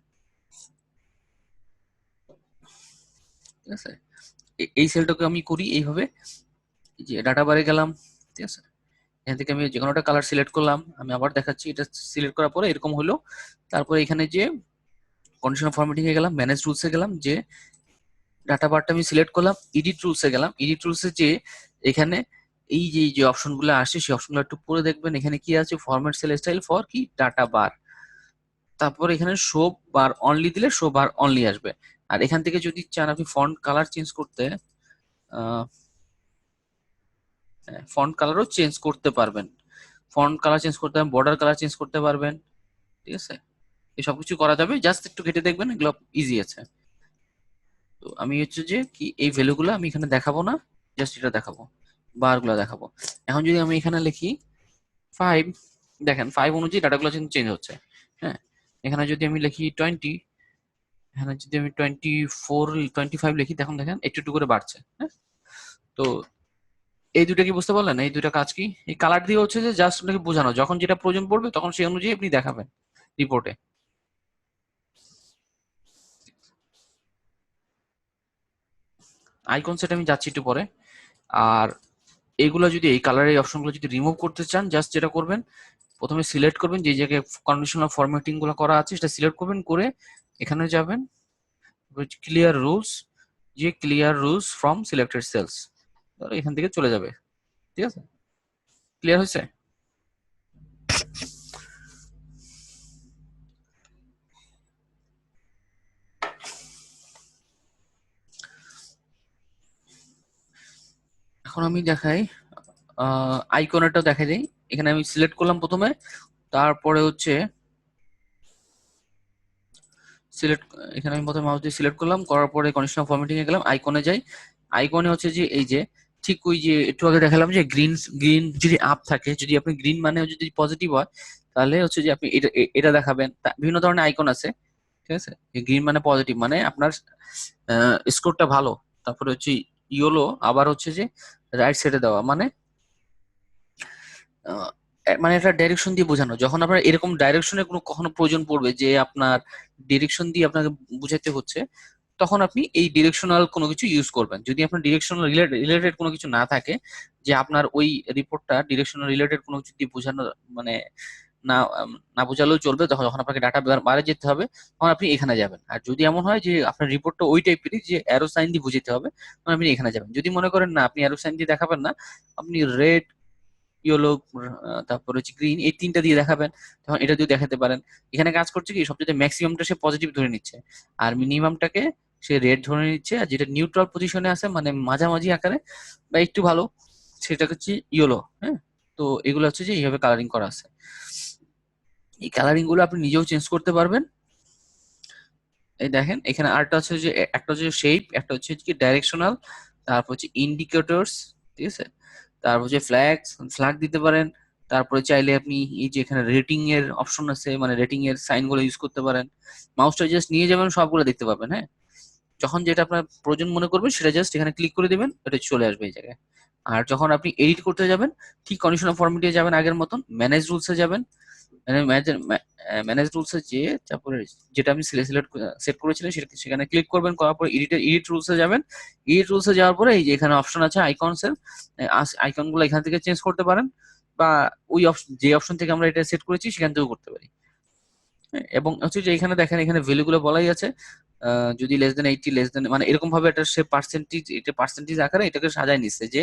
S1: ঠিক আছে, এই সেলটাকে আমি করি এইভাবে, এই যে ডাটা বারে গেলাম। ঠিক আছে, এখান থেকে আমি যে কোনো একটা কালার সিলেক্ট করলাম, আমি আবার দেখাচ্ছি, এটা সিলেক্ট করার পরে এরকম হলো। তারপরে এখানে যে কন্ডিশনাল ফরম্যাটিং এ গেলাম, ম্যানেজ রুলসে গেলাম, যে ডাটা বারটা আমি সিলেক্ট করলাম, এডিট রুলসে গেলাম, এডিট রুলসে যে এখানে এই যে অপশনগুলো আসে সেই অপশনগুলো একটু পরে দেখবেন, এখানে কি আছে? ফরম্যাট সেল স্টাইল ফর কি ডাটা বার, তারপর এখানে শো বার অনলি দিলে শো বার অনলি আসবে। আর এখান থেকে যদি চান আপনি ফন্ট কালার চেঞ্জ করতে, ফন্ট কালারও চেঞ্জ করতে পারবেন, ফন্ট কালার চেঞ্জ করতে পারবেন, বর্ডার কালার চেঞ্জ করতে পারবেন। ঠিক আছে, এই সবকিছু করা যাবে, জাস্ট একটু ঘেটে দেখবেন, এগুলো ইজি আছে। তো আমি হচ্ছে যে কি এই ভ্যালুগুলো আমি এখানে দেখাবো না, জাস্ট এটা দেখাবো, বার গুলো দেখাবো। এখন যদি আমি এখানে লিখি 5, দেখেন 5 অনুযায়ী ডাটাগুলো চেঞ্জ হচ্ছে। হ্যাঁ, এখানে যদি আমি লিখি 20, এখানে যদি আমি 24, 25 লিখি, দেখুন দেখেন একটু একটু করে বাড়ছে। হ্যাঁ, তো এই দুইটা কি বুঝতে পারলেন? এই দুইটা কাজ কি? এই কালার দিয়ে হচ্ছে যে জাস্ট আপনাকে বোঝানো, যখন যেটা প্রয়োজন পড়বে তখন সেই অনুযায়ী আপনি দেখাবেন রিপোর্টে। আইকন সেট আমি যাচ্ছি একটু পরে। আর এইগুলো যদি, এই কালারের অপশনগুলো যদি রিমুভ করতে চান, জাস্ট যেটা করবেন প্রথমে সিলেক্ট করবেন, যে জায়গায় কন্ডিশনাল ফরম্যাটিং গুলো করা আছে সেটা সিলেক্ট করবেন, করে এখানে যাবেন ক্লিয়ার রুলস, যে clear rules from selected cells, এখান থেকে চলে যাবে। ঠিক আছে, ক্লিয়ার হয়েছে? এখন আমি দেখাই আইকনেরটা দেখাই দিই। এখানে আমি সিলেক্ট করলাম প্রথমে, তারপরে হচ্ছে সিলেক্ট, এখানে আমি প্রথমে মাউস দিয়ে সিলেক্ট করলাম, করার পরে কন্ডিশনাল ফরম্যাটিং এ গেলাম, আইকনে যাই। আইকনে হচ্ছে যে এই যে ঠিক ওই যে একটু আগে দেখালাম যে গ্রিন গ্রিন যদি আপ থাকে, যদি আপনি গ্রিন মানে যদি পজিটিভ হয়, তাহলে হচ্ছে যে আপনি এটা এটা দেখাবেন। বিভিন্ন ধরনের আইকন আছে, ঠিক আছে। গ্রিন মানে পজিটিভ, মানে আপনার স্কোরটা ভালো। তারপরে হচ্ছে ইয়েলো, আবার হচ্ছে যে রাইট সাইডে দেওয়া, মানে আহ, মানে একটা ডাইরেকশন দিয়ে বোঝানো। যখন আপনার এরকম ডাইরেকশনের কোনো কখনো প্রয়োজন পড়বে যে আপনার ডিরেকশন দিয়ে আপনাকে বুঝাতে হচ্ছে, তখন আপনি এই ডিরেকশনাল কোনো কিছু ইউজ করবেন। যদি আপনার ডিরেকশনাল রিলেটেড কোনো কিছু না থাকে, যে আপনার ওই রিপোর্টটা ডিরেকশনাল রিলেটেড কোনো কিছু দিয়ে বোঝানো, মানে না না বোঝালেও চলবে, তখন যখন আপনাকে ডাটা বাইরে যেতে হবে, তখন আপনি এখানে যাবেন। আর যদি এমন হয় যে আপনার রিপোর্টটা ওই টাইপেরই যে অ্যারো সাইন দিয়ে বুঝাতে হবে, তখন আপনি এখানে যাবেন। যদি মনে করেন না আপনি অ্যারো সাইন দিয়ে দেখাবেন না, আপনি রেড, ইয়েলো, তারপর হচ্ছে গ্রিন, এই তিনটা দিয়ে দেখাবেন, তখন এটা দিয়ে দেখাতে পারেন। এখানে কাজ করছে কি, সবচেয়ে ম্যাক্সিমামটা সে পজিটিভ ধরে নিচ্ছে, আর মিনিমামটাকে সে রেড ধরে নিচ্ছে, আর যেটা নিউট্রাল পজিশনে আছে মানে মাঝামাঝি আকারে বা একটু ভালো, সেটা হচ্ছে ইয়েলো। হ্যাঁ, তো এগুলো হচ্ছে যে এইভাবে কালারিং করা আছে। এই কালারিং গুলো আপনি নিজেও চেঞ্জ করতে পারবেন। এই দেখেন এখানে আরেকটা হচ্ছে যে একটা হচ্ছে শেপ, একটা হচ্ছে কি ডাইরেকশনাল, তারপর হচ্ছে ইন্ডিকেটরস, ঠিক আছে। তারপর হচ্ছে ফ্ল্যাগ, ফ্ল্যাগ দিতে পারেন। তারপরে চাইলে আপনি এই যে এখানে রেটিং এর অপশন আছে, মানে রেটিং এর সাইন গুলো ইউজ করতে পারেন। মাউসটা জাস্ট নিয়ে যাবেন, সবগুলো দেখতে পাবেন। হ্যাঁ, যখন যেটা আপনার প্রয়োজন মনে করবেন সেটা জাস্ট এখানে ক্লিক করে দিবেন, এটা চলে আসবে এই জায়গায়। আর যখন আপনি এডিট করতে যাবেন, ঠিক কন্ডিশনাল ফরম্যাটে যাবেন, আগের মতন ম্যানেজ রুলসে যাবেন। ম্যানেজ রুলসে যে, তারপরে যেটা আপনি সিলেক্ট সেট করেছিলেন সেখানে ক্লিক করবেন, করার পরে এডিট রুলসে যাবেন। এডিট রুলসে যাওয়ার পরে এই যে এখানে অপশন আছে আইকনস এর, আইকন গুলো এখান থেকে চেঞ্জ করতে পারেন, বা ওই অপশন, যে অপশন থেকে আমরা এটা সেট করেছি সেখান থেকেও করতে পারি। হ্যাঁ, এবং হচ্ছে যে এখানে দেখেন, এখানে ভ্যালু গুলো বলাই আছে। যদি লেস দেন 80, মানে এরকম ভাবে এটা সে পার্সেন্টেজ, এটা পার্সেন্টেজ আকারে এটাকে সাজায় নিচ্ছে যে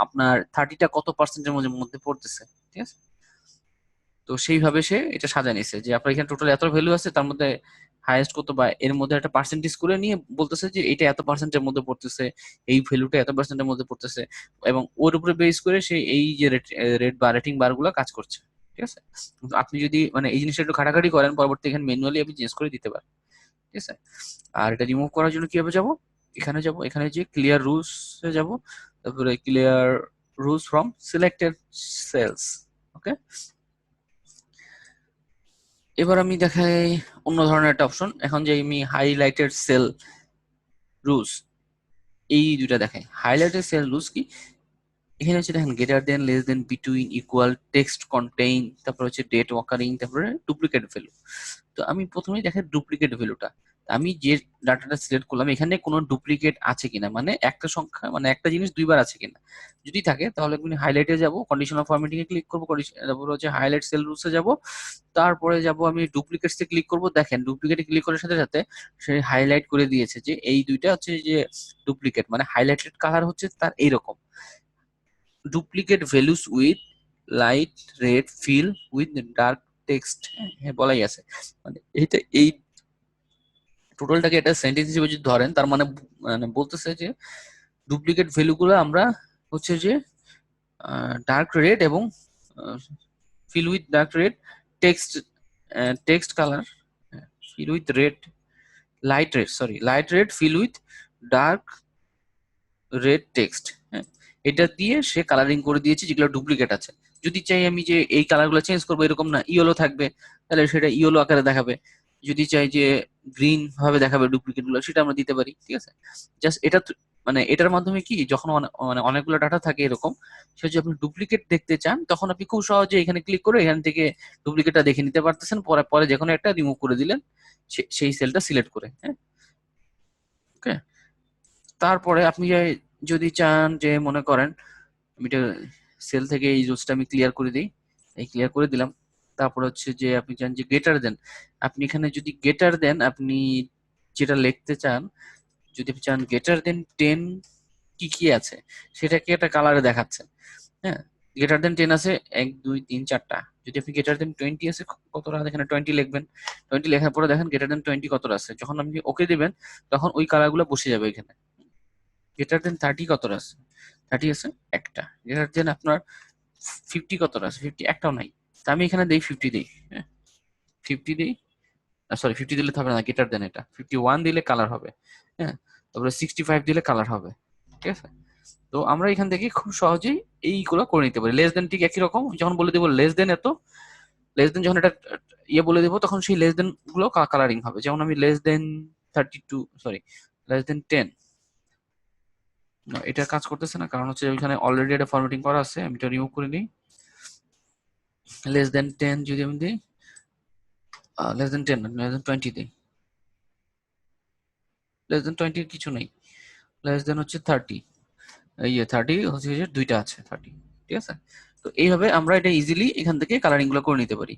S1: আপনার 30টা কত পার্সেন্টের মধ্যে মধ্যে পড়তেছে, ঠিক আছে। তো সেইভাবে সে এটা সাজায় নিচ্ছে যে আপনার এখানে টোটাল এত ভ্যালু আছে, তার মধ্যে হাইয়েস্ট কত, বা এর মধ্যে একটা পার্সেন্টেজ করে নিয়ে বলতেছে যে এটা এত পার্সেন্টের মধ্যে পড়তেছে, এই ভ্যালুটা এত পার্সেন্টের মধ্যে পড়তেছে, এবং ওর উপরে বেস করে সে এই যে রেট বা রেটিং বার গুলো কাজ করছে, ঠিক আছে। কিন্তু আপনি যদি মানে এই জিনিসটা একটু ঘাটাঘাটি করেন, পরবর্তী এখানে ম্যানুয়ালি আপনি চেঞ্জ করে দিতে পারেন, ঠিক আছে। আর এটা রিমুভ করার জন্য কিভাবে যাব, এখানে যাব, এখানে যে ক্লিয়ার রুলস এ যাব, তারপরে clear rules from selected cells. Okay, এবার আমি দেখাই অন্য ধরনের একটা অপশন। এখন যে আমি হাইলাইটেড সেল রুলস, এই দুইটা দেখাই। হাইলাইটেড সেল রুলস কি, এখানে হচ্ছে দেখেন greater than, less than, between, equal, text contain, তারপর হচ্ছে ডেট ওয়াকারিং, তারপরে ডুপ্লিকেট ভ্যালু। তো আমি প্রথমেই দেখেন ডুপ্লিকেট ভ্যালুটা, আমি যে ডাটাটা সিলেক্ট করলাম এখানে কোনো ডুপ্লিকেট আছে কিনা, মানে একটা সংখ্যা, মানে একটা জিনিস দুইবার আছে কিনা। যদি থাকে তাহলে আমি হাইলাইটে যাব, কন্ডিশনাল ফরম্যাটিং এ ক্লিক করবো, তারপর হচ্ছে হাইলাইট সেল রুলসে যাব, তারপরে যাব আমি ডুপ্লিকেটস এ ক্লিক করব। দেখেন ডুপ্লিকেটে ক্লিক করার সাথে সাথে সে হাইলাইট করে দিয়েছে যে এই দুইটা হচ্ছে যে ডুপ্লিকেট, মানে হাইলাইটেড কালার হচ্ছে তার এইরকম। Duplicate values with light red fill with dark text, হ্যাঁ বলাই আছে। মানে এইটা এই টোটালটাকে একটা সেন্টেন্স হিসেবে যদি ধরেন, তার মানে মানে বলতেছে যে ডুপ্লিকেট ভ্যালু গুলো আমরা হচ্ছে যে ডার্ক রেড এবং fill with dark red text, text colour, fill with red, light red, sorry light red fill with dark red text. হ্যাঁ, এটা দিয়ে সে কালারিং করে দিয়েছে যেগুলো ডুপ্লিকেট আছে। যদি চাই আমি যে এই কালারগুলো চেঞ্জ করবো, এরকম না ইয়েলো থাকবে, তাহলে সেটা ইয়েলো আকারে দেখাবে। যদি চাই যে গ্রিন ভাবে দেখাবে ডুপ্লিকেট গুলো, সেটা আমরা দিতে পারি, ঠিক আছে। জাস্ট এটা মানে এটার মাধ্যমে কি, যখন মানে অনেকগুলো ডাটা থাকে এরকম, সে যদি আপনি ডুপ্লিকেট দেখতে চান, তখন আপনি খুব সহজে এখানে ক্লিক করে এখান থেকে ডুপ্লিকেটটা দেখে নিতে পারতেছেন। পরে পরে যে কোনো একটা রিমুভ করে দিলেন, সেই সেলটা সিলেক্ট করে। হ্যাঁ, ওকে। তারপরে আপনি যদি চান যে মনে করেন আমি এটা সেল থেকে এই রুলসটা আমি ক্লিয়ার করে দিই, এই ক্লিয়ার করে দিলাম। তারপর হচ্ছে যে আপনি চান যে গেটার দেন, আপনি এখানে যদি গেটার দেন, আপনি যেটা লিখতে চান, যদি আপনি চান গেটার দেন 10, কি কি আছে সেটাকে একটা কালারে দেখাচ্ছে। হ্যাঁ, গ্রেটার দেন 10 আছে 1 2 3 4টা। যদি আপনি গ্রেটার দেন 20 আছে, কতটা এখানে 20 লিখবেন। 20 লেখার পরে দেখেন গ্রেটার দেন 20 কতটা আছে, যখন আপনি ওকে দিবেন তখন ওই কালার গুলো বসে যাবে এখানে। গ্রেটার দেন 30 কতটা আছে, 30 আছে একটা। গ্রেটার দেন আপনার 50 কতটা আছে, 50 একটাও নাই। তা আমি এখানে দেই 50 দিই। হ্যাঁ, 50 দিই, সরি 50 দিলে তো হবে না, গ্রেটার দেন এটা 51 দিলে কালার হবে। হ্যাঁ, তারপরে 65 দিলে কালার হবে, ঠিক আছে। তো আমরা এখান থেকে খুব সহজেই এইগুলো করে নিতে পারি। লেস দেন ঠিক একই রকম, যখন বলে দেবো লেস দেন এত, লেস দেন যখন এটা ইয়ে বলে দেবো তখন সেই লেস দেন গুলো কালারিং হবে। যেমন আমি less than 32, sorry less than 10, এটা কাজ করতেছে না কারণ হচ্ছে ওইখানে অলরেডি একটা ফরম্যাটিং করা আছে, আমি এটা রিমুভ করে নিই। লেস দেন 10 যদি আমি দিই, লেস দেন 10 লেস দেন 20 দিই, লেস দেন 20 কিছু নেই, লেস দেন হচ্ছে 30, এই যে 30 হচ্ছে যে দুইটা আছে 30, ঠিক আছে। তো এইভাবে আমরা এটা ইজিলি এখান থেকে কালারিং গুলো করে নিতে পারি।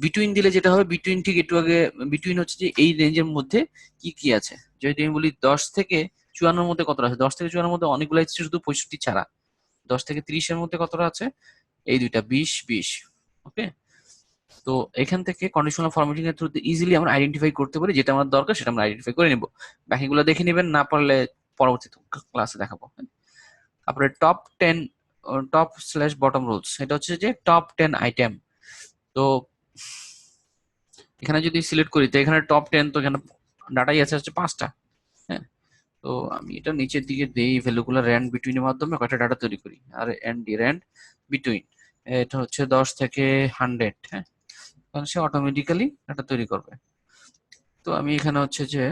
S1: বিটুইন দিলে যেটা হবে, বিটুইন ঠিক একটু আগে, বিটুইন হচ্ছে যে এই রেঞ্জের মধ্যে কি কি আছে। যদি আমি বলি 10 থেকে 54 মধ্যে কতটা আছে, 10 থেকে 54 মধ্যে অনেকগুলো আছে শুধু 65 ছাড়া। 10 থেকে 30 এর মধ্যে কতটা আছে, এই দুইটা 20 20, ওকে। তো এখান থেকে কন্ডিশনাল ফরম্যাটিং এর থ্রুতে ইজিলি আমরা আইডেন্টিফাই করতে পারি যেটা আমার দরকার সেটা আমরা আইডেন্টিফাই করে নিব। বাকিগুলো দেখে নেবেন, না পারলে পরবর্তী ক্লাসে দেখাবো। তারপরে top 10, top slash bottom rules, এটা হচ্ছে যে টপ 10 আইটেম। তো এখানে যদি সিলেক্ট করি তো এখানে টপ 10, তো এখানে ডাটাই আছে হচ্ছে 5টা। হ্যাঁ, তো আমি এটা নিচের দিকে দেই ভ্যালুগুলো র্যান্ড বিটুইনের মাধ্যমে কয়টা ডাটা তৈরি করি, আর র্যান্ড বিটুইন, এটা হচ্ছে 10 থেকে 100। হ্যাঁ, কারণ সে অটোমেটিক্যালি ডাটা তৈরি করবে। তো আমি এখানে হচ্ছে যে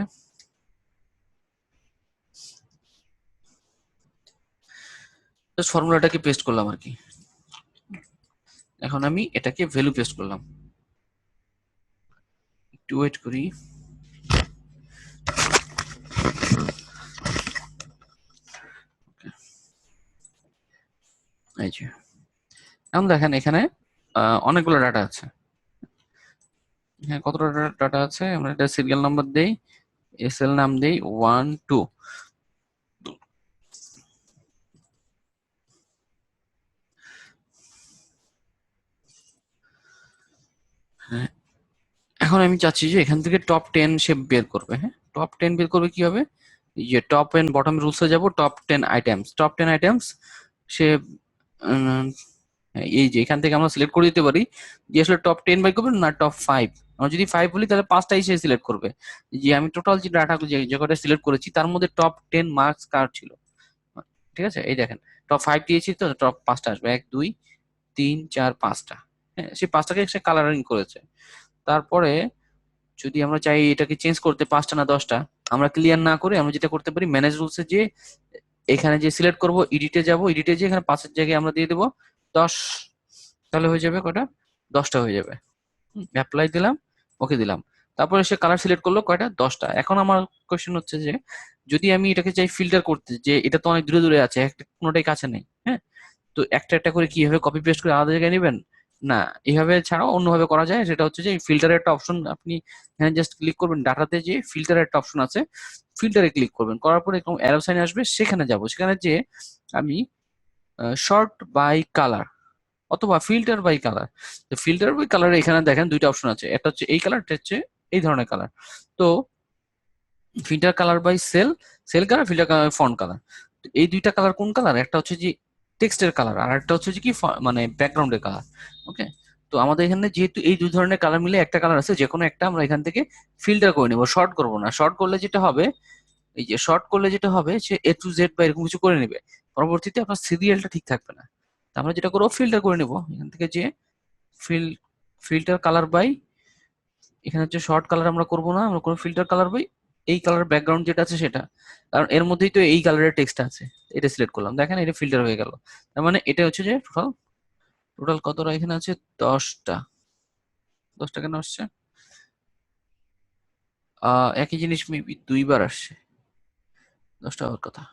S1: জাস্ট ফর্মুলাটাকে পেস্ট করলাম আর কি। এখন আমি এটাকে ভ্যালু পেস্ট করলাম, একটু ওয়েট করি। এই যে এখন দেখেন এখানে অনেকগুলো ডাটা আছে। হ্যাঁ, কতটা ডাটা আছে, আমরা এটা সিরিয়াল নাম্বার দেই, এসএল নাম দেই 1 2। হ্যাঁ, এখন আমি চাচ্ছি যে এখান থেকে টপ 10 সে বের করবে। হ্যাঁ, টপ 10 বের করবে কি হবে, এই যে টপ এন্ড বটম রুলসে যাব, টপ 10 আইটেমস সে উম, এই যে এখান থেকে আমরা সিলেক্ট করে দিতে পারি যে আসলে টপ 10 বাই করবে না টপ 5। আমরা যদি 5 বলি তাহলে 5টাই সে সিলেক্ট করবে। যে আমি টোটাল যে ডাটা যে কটা সিলেক্ট করেছি তার মধ্যে টপ 10 মার্কস কার ছিল, ঠিক আছে। এই দেখেন টপ 5 দিয়েছি তো টপ 5টা আসবে, 1 2 3 4 5টা। হ্যাঁ, সেই 5টাকে সে কালারিং করেছে। তারপরে যদি আমরা চাই এটাকে চেঞ্জ করতে 5টা না 10টা, আমরা ক্লিয়ার না করে আমরা যেটা করতে পারি ম্যানেজ রুলসে যে এখানে যে সিলেক্ট করব, এডিটে যাব, এডিটে যে এখানে 5এর জায়গায় আমরা দিয়ে দেবো 10, তাহলে হয়ে যাবে কয়টা, 10টা হয়ে যাবে। অ্যাপ্লাই দিলাম, ওকে দিলাম, তারপরে সে কালার সিলেক্ট করলো কয়টা, 10টা। এখন আমার কোয়েশ্চেন হচ্ছে যে যদি আমি এটাকে চাই ফিল্টার করতে, যে এটা তো অনেক দূরে দূরে আছে, একটা কোনোটাই কাছে নেই। হ্যাঁ, তো একটা একটা করে কিভাবে কপি পেস্ট করে আলাদা জায়গায় নেবেন, না এইভাবে ছাড়াও অন্যভাবে করা যায়। সেটা হচ্ছে যে ফিল্টারের একটা অপশন, আপনি এখানে জাস্ট ক্লিক করবেন, ডাটাতে যে ফিল্টারের একটা অপশন আছে, ফিল্টারে ক্লিক করবেন, করার পরে এরকম অ্যারো সাইন আসবে, সেখানে যাব, সেখানে যে আমি শর্ট বাই কালার অথবা ফিল্টার বাই কালার, তো ফিল্টার বাই কালার এখানে দেখেন দুইটা অপশন আছে, একটা হচ্ছে এই কালার, একটা হচ্ছে এই ধরনের কালার। তো filter colour by cell colour, filter colour font colour, এই দুইটা কালার কোন কালার, একটা হচ্ছে যে টেক্সটের কালার আর একটা হচ্ছে যে কি মানে ব্যাকগ্রাউন্ডের কালার। ওকে, তো আমাদের এখানে যেহেতু এই দুই ধরনের কালার মিলে একটা কালার আছে, যে কোনো একটা আমরা এখান থেকে ফিল্টার করে নেবো, শর্ট করবো না। শর্ট করলে যেটা হবে, এই যে শর্ট করলে যেটা হবে সে A to Z বা এরকম কিছু করে নেবে, পরবর্তীতে আপনার সিরিয়ালটা ঠিক থাকবে না। তো আমরা যেটা করবো ফিল্টার করে নেবো এখান থেকে, যে ফিল ফিল্টার কালার বাই, এখানে হচ্ছে শর্ট কালার আমরা করব না, আমরা করবো ফিল্টার কালার বাই এই কালার ব্যাকগ্রাউন্ড যেটা আছে সেটা, কারণ এর মধ্যেই তো এই কালারের টেক্সট আছে। এটা সিলেক্ট করলাম, দেখেন এটা ফিল্টার হয়ে গেল। তার মানে এটা হচ্ছে যে টোটাল, কতটা এখানে আছে, 10টা। 10টা কেন আসছে, একই জিনিস মেবি দুইবার আসছে, 10টা হওয়ার কথা,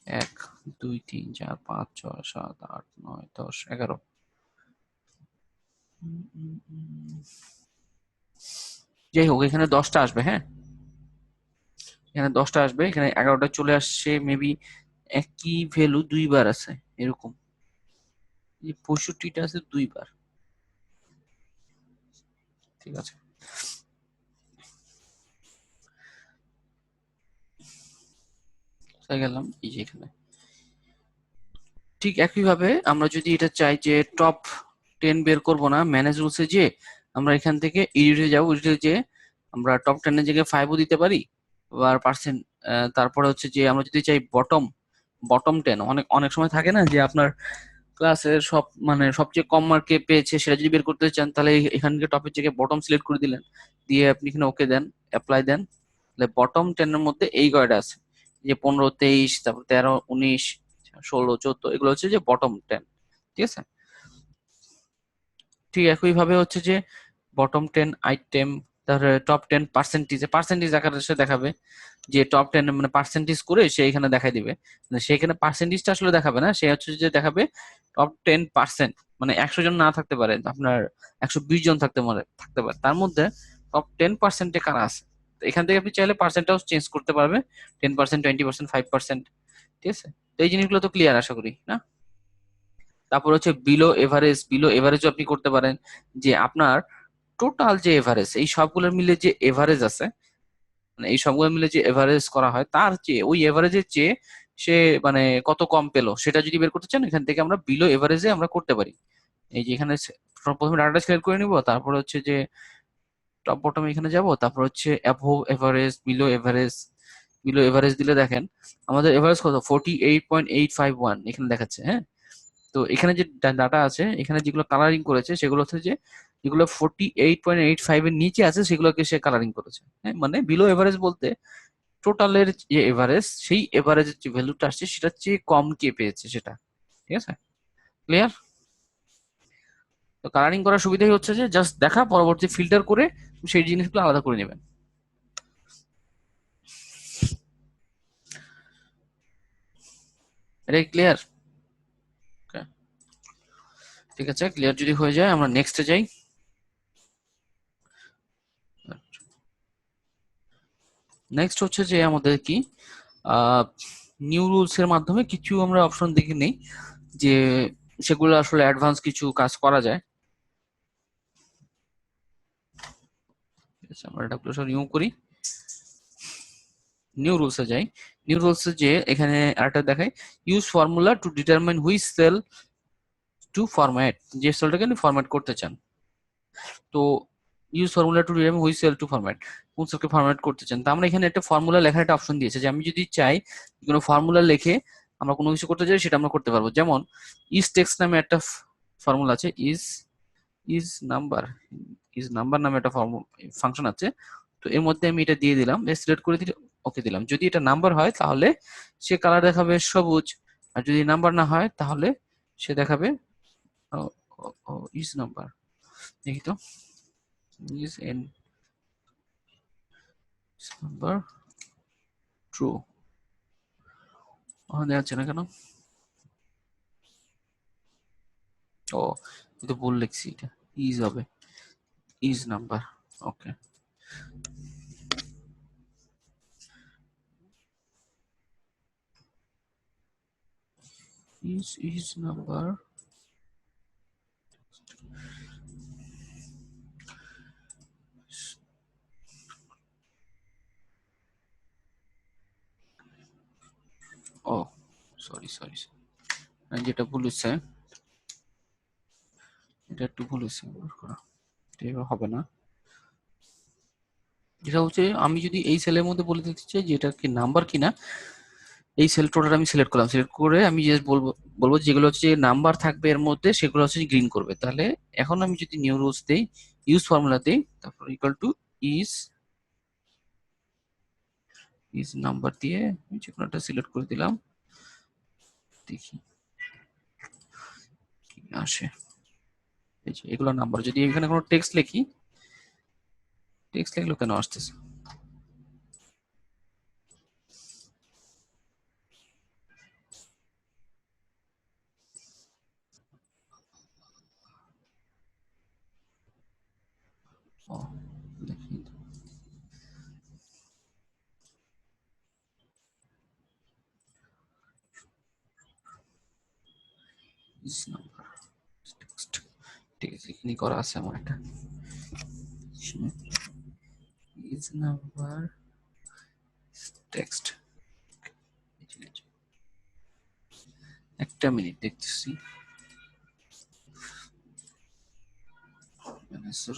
S1: 1 2 3 4 5 6 7 8 9 10 11। যাই হোক এখানে 10টা আসবে। হ্যাঁ, এখানে 10টা আসবে, এখানে 11টা চলে আসছে মেবি, একই ভ্যালু দুইবার আছে এরকম, এই 65টা আছে দুইবার, ঠিক আছে। কোথায় গেলাম, এই যে এখানে। ঠিক একইভাবে আমরা যদি এটা চাই যে টপ 10 বের করব না, ম্যানেজ রুলসে যে আমরা এখান থেকে এডিটে যাবো, এডিটে যে আমরা টপ 10 এর জায়গায় 5ও দিতে পারি, আর পার্সেন্ট। তারপরে হচ্ছে যে আমরা যদি চাই বটম বটম 10, অনেক অনেক সময় থাকে না যে আপনার ক্লাসের সব মানে সবচেয়ে কম মার্কে পেয়েছে সেটা যদি বের করতে চান, তাহলে এখানকে টপিক থেকে বটম সিলেক্ট করে দিলেন, দিয়ে আপনি এখানে ওকে দেন, অ্যাপ্লাই দেন, তাহলে বটম 10 এর মধ্যে এই কয়টা আছে, যে 15, 23, তারপর 13, 19, 16, 14, এগুলো হচ্ছে যে বটম 10। ঠিক আছে, ঠিক একই ভাবে হচ্ছে যে বটম 10 আইটেম, তারপরে টপ 10 পার্সেন্টেজ, পার্সেন্টেজ আকারে সে দেখাবে, যে টপ 10 মানে পার্সেন্টেজ করে সে এখানে দেখাই দিবে। মানে সেখানে পার্সেন্টেজটা আসলে দেখাবে না, সে হচ্ছে যে দেখাবে টপ 10%, মানে 100 জন না থাকতে পারে, আপনার 120 জন থাকতে পারে, তার মধ্যে টপ 10%-এ কারা আছে। তো এখান থেকে আপনি চাইলে পার্সেন্টটাও চেঞ্জ করতে পারবে, 10%, 20%, 5%। ঠিক আছে, তো এই জিনিসগুলো তো ক্লিয়ার আশা করি না। তারপর হচ্ছে বিলো এভারেজ, বিলো এভারেজও আপনি করতে পারেন, যে আপনার টোটাল যে এভারেজ, এই সবগুলোর মিলে যে এভারেজ আছে, মানে এই সবগুলো মিলে যে এভারেজ করা হয় তার চেয়ে, ওই এভারেজের চেয়ে সে মানে কত কম পেলো সেটা যদি বের করতে চান, এখান থেকে আমরা বিলো এভারেজে আমরা করতে পারি। এই যে এখানে প্রথমে ডাটাটা সিলেক্ট করে নিব, তারপর হচ্ছে যে টপ বটম এখানে যাব, তারপর হচ্ছে above average, below average. Below average দিলে দেখেন আমাদের এভারেজ কত, 48.851 এখানে দেখাচ্ছে। হ্যাঁ, তো এখানে যে ডাটা আছে, এখানে যেগুলো কালারিং করেছে সেগুলো হচ্ছে যে যেগুলো 48.85 এর নিচে আছে সেগুলোকে সে কালারিং করেছে। হ্যাঁ, মানে বিলো এভারেজ বলতে টোটালের যে এভারেজ, সেই এভারেজের যে ভ্যালুটা আসছে সেটার চেয়ে কম কে পেয়েছে সেটা। ঠিক আছে, ক্লিয়ার? তো কালারিং করার সুবিধাই হচ্ছে যে জাস্ট দেখা, পরবর্তী ফিল্টার করে সেই জিনিসগুলো আলাদা করে নেবেন। এটা ক্লিয়ার? ঠিক আছে, ক্লিয়ার যদি হয়ে যায় আমরা নেক্সটে যাই। নেক্সট হচ্ছে যে আমাদের কি নিউ রুলস এর মাধ্যমে কিছু আমরা অপশন দেখে নেই, যে সেগুলো আসলে অ্যাডভান্স কিছু কাজ করা যায়। ঠিক আছে, আমরা এটা রিমুভ করি, নিউ রুলসে যাই। নিউ রুলসে যে এখানে আরেকটা দেখায়, use formula to determine which cell to format, যে সেলটাকে আপনি ফরম্যাট করতে চান। তো use formula to determine which cell to format, কোন সেলকে ফরম্যাট করতে চান। তো আমরা এখানে একটা ফর্মুলা লেখার একটা অপশন দিয়েছে, যে আমি যদি চাই কোনো ফর্মুলা লিখে আমরা কোনো কিছু করতে চাই সেটা আমরা করতে পারবো। যেমন ইজ টেক্সট নামে একটা ফর্মুলা আছে, is is number, is number নামে একটা ফাংশন আছে। তো এর মধ্যে আমি এটা দিয়ে দিলাম, সিলেক্ট করে দিলে ওকে দিলাম। যদি এটা নাম্বার হয় তাহলে সে কালার দেখাবে সবুজ, আর যদি নাম্বার না হয় তাহলে সে দেখাবে ইজ নাম্বার। দেখি তো, ইজ এন নাম্বার ট্রু, যাচ্ছে না কেন? ও, এটা ভুল লিখছি, এটা ইজ হবে, is number. Okay, is number. Oh, sorry sorry, যেটা ভুল হচ্ছে, এটা একটু ভুল হচ্ছে আমার করা, এটা এভাবে হবে না। যেটা হচ্ছে আমি যদি এই সেলের মধ্যে বলে দিতে চাই যে এটা কি নাম্বার কিনা, এই সেল টোটাল আমি সিলেক্ট করলাম, সিলেক্ট করে আমি জাস্ট বলবো, বলবো যেগুলো হচ্ছে নাম্বার থাকবে এর মধ্যে সেগুলো হচ্ছে গ্রিন করবে। তাহলে এখন আমি যদি নিউ রুলস দেই, ইউজ ফর্মুলা দেই, তারপর equal to is, is number দিয়ে আমি যে কোনো একটা সিলেক্ট করে দিলাম, দেখি কি আসে। এই যে এগুলো নাম্বার, যদি এখানে কোনো টেক্সট লিখি, টেক্সট লিখলো কেন আসতেছে? ও, দেখি, ইজ নাম্বার টেক্সট। ঠিক আছে, এখানে করা আছে আমার একটা, ইজ নাম্বার টেক্সট। একটা মিনিট দেখতেছি,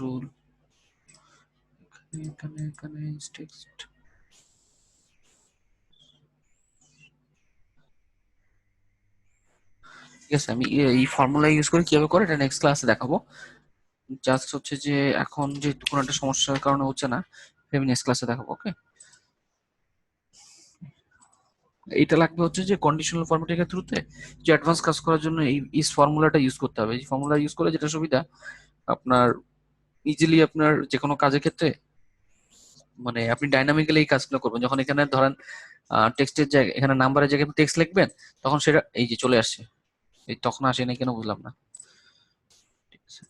S1: রুল, এখানে এখানে টেক্সট, ঠিক আছে, আমি এই ফর্মুলা ইউজ করে কিভাবে করে এটা নেক্সট ক্লাসে দেখাবো। জাস্ট হচ্ছে যে এখন যেহেতু কোনো একটা সমস্যার কারণে হচ্ছে না, আমি নেক্সট ক্লাসে দেখাবো। ওকে, এইটা লাগবে হচ্ছে যে কন্ডিশনাল ফর্মেটিং এর থ্রুতে যে অ্যাডভান্স কাজ করার জন্য এই ইস ফর্মুলাটা ইউজ করতে হবে। এই ফর্মুলা ইউজ করে যেটা সুবিধা, আপনার ইজিলি আপনার যে কোনো কাজের ক্ষেত্রে মানে আপনি ডাইনামিক্যালি এই কাজগুলো করবেন। যখন এখানে ধরেন টেক্সটের জায়গায়, এখানে নাম্বারের জায়গায় টেক্সট লিখবেন, তখন সেটা এই যে চলে আসছে। এই তখন আসে না কেন বুঝলাম না। ঠিক আছে,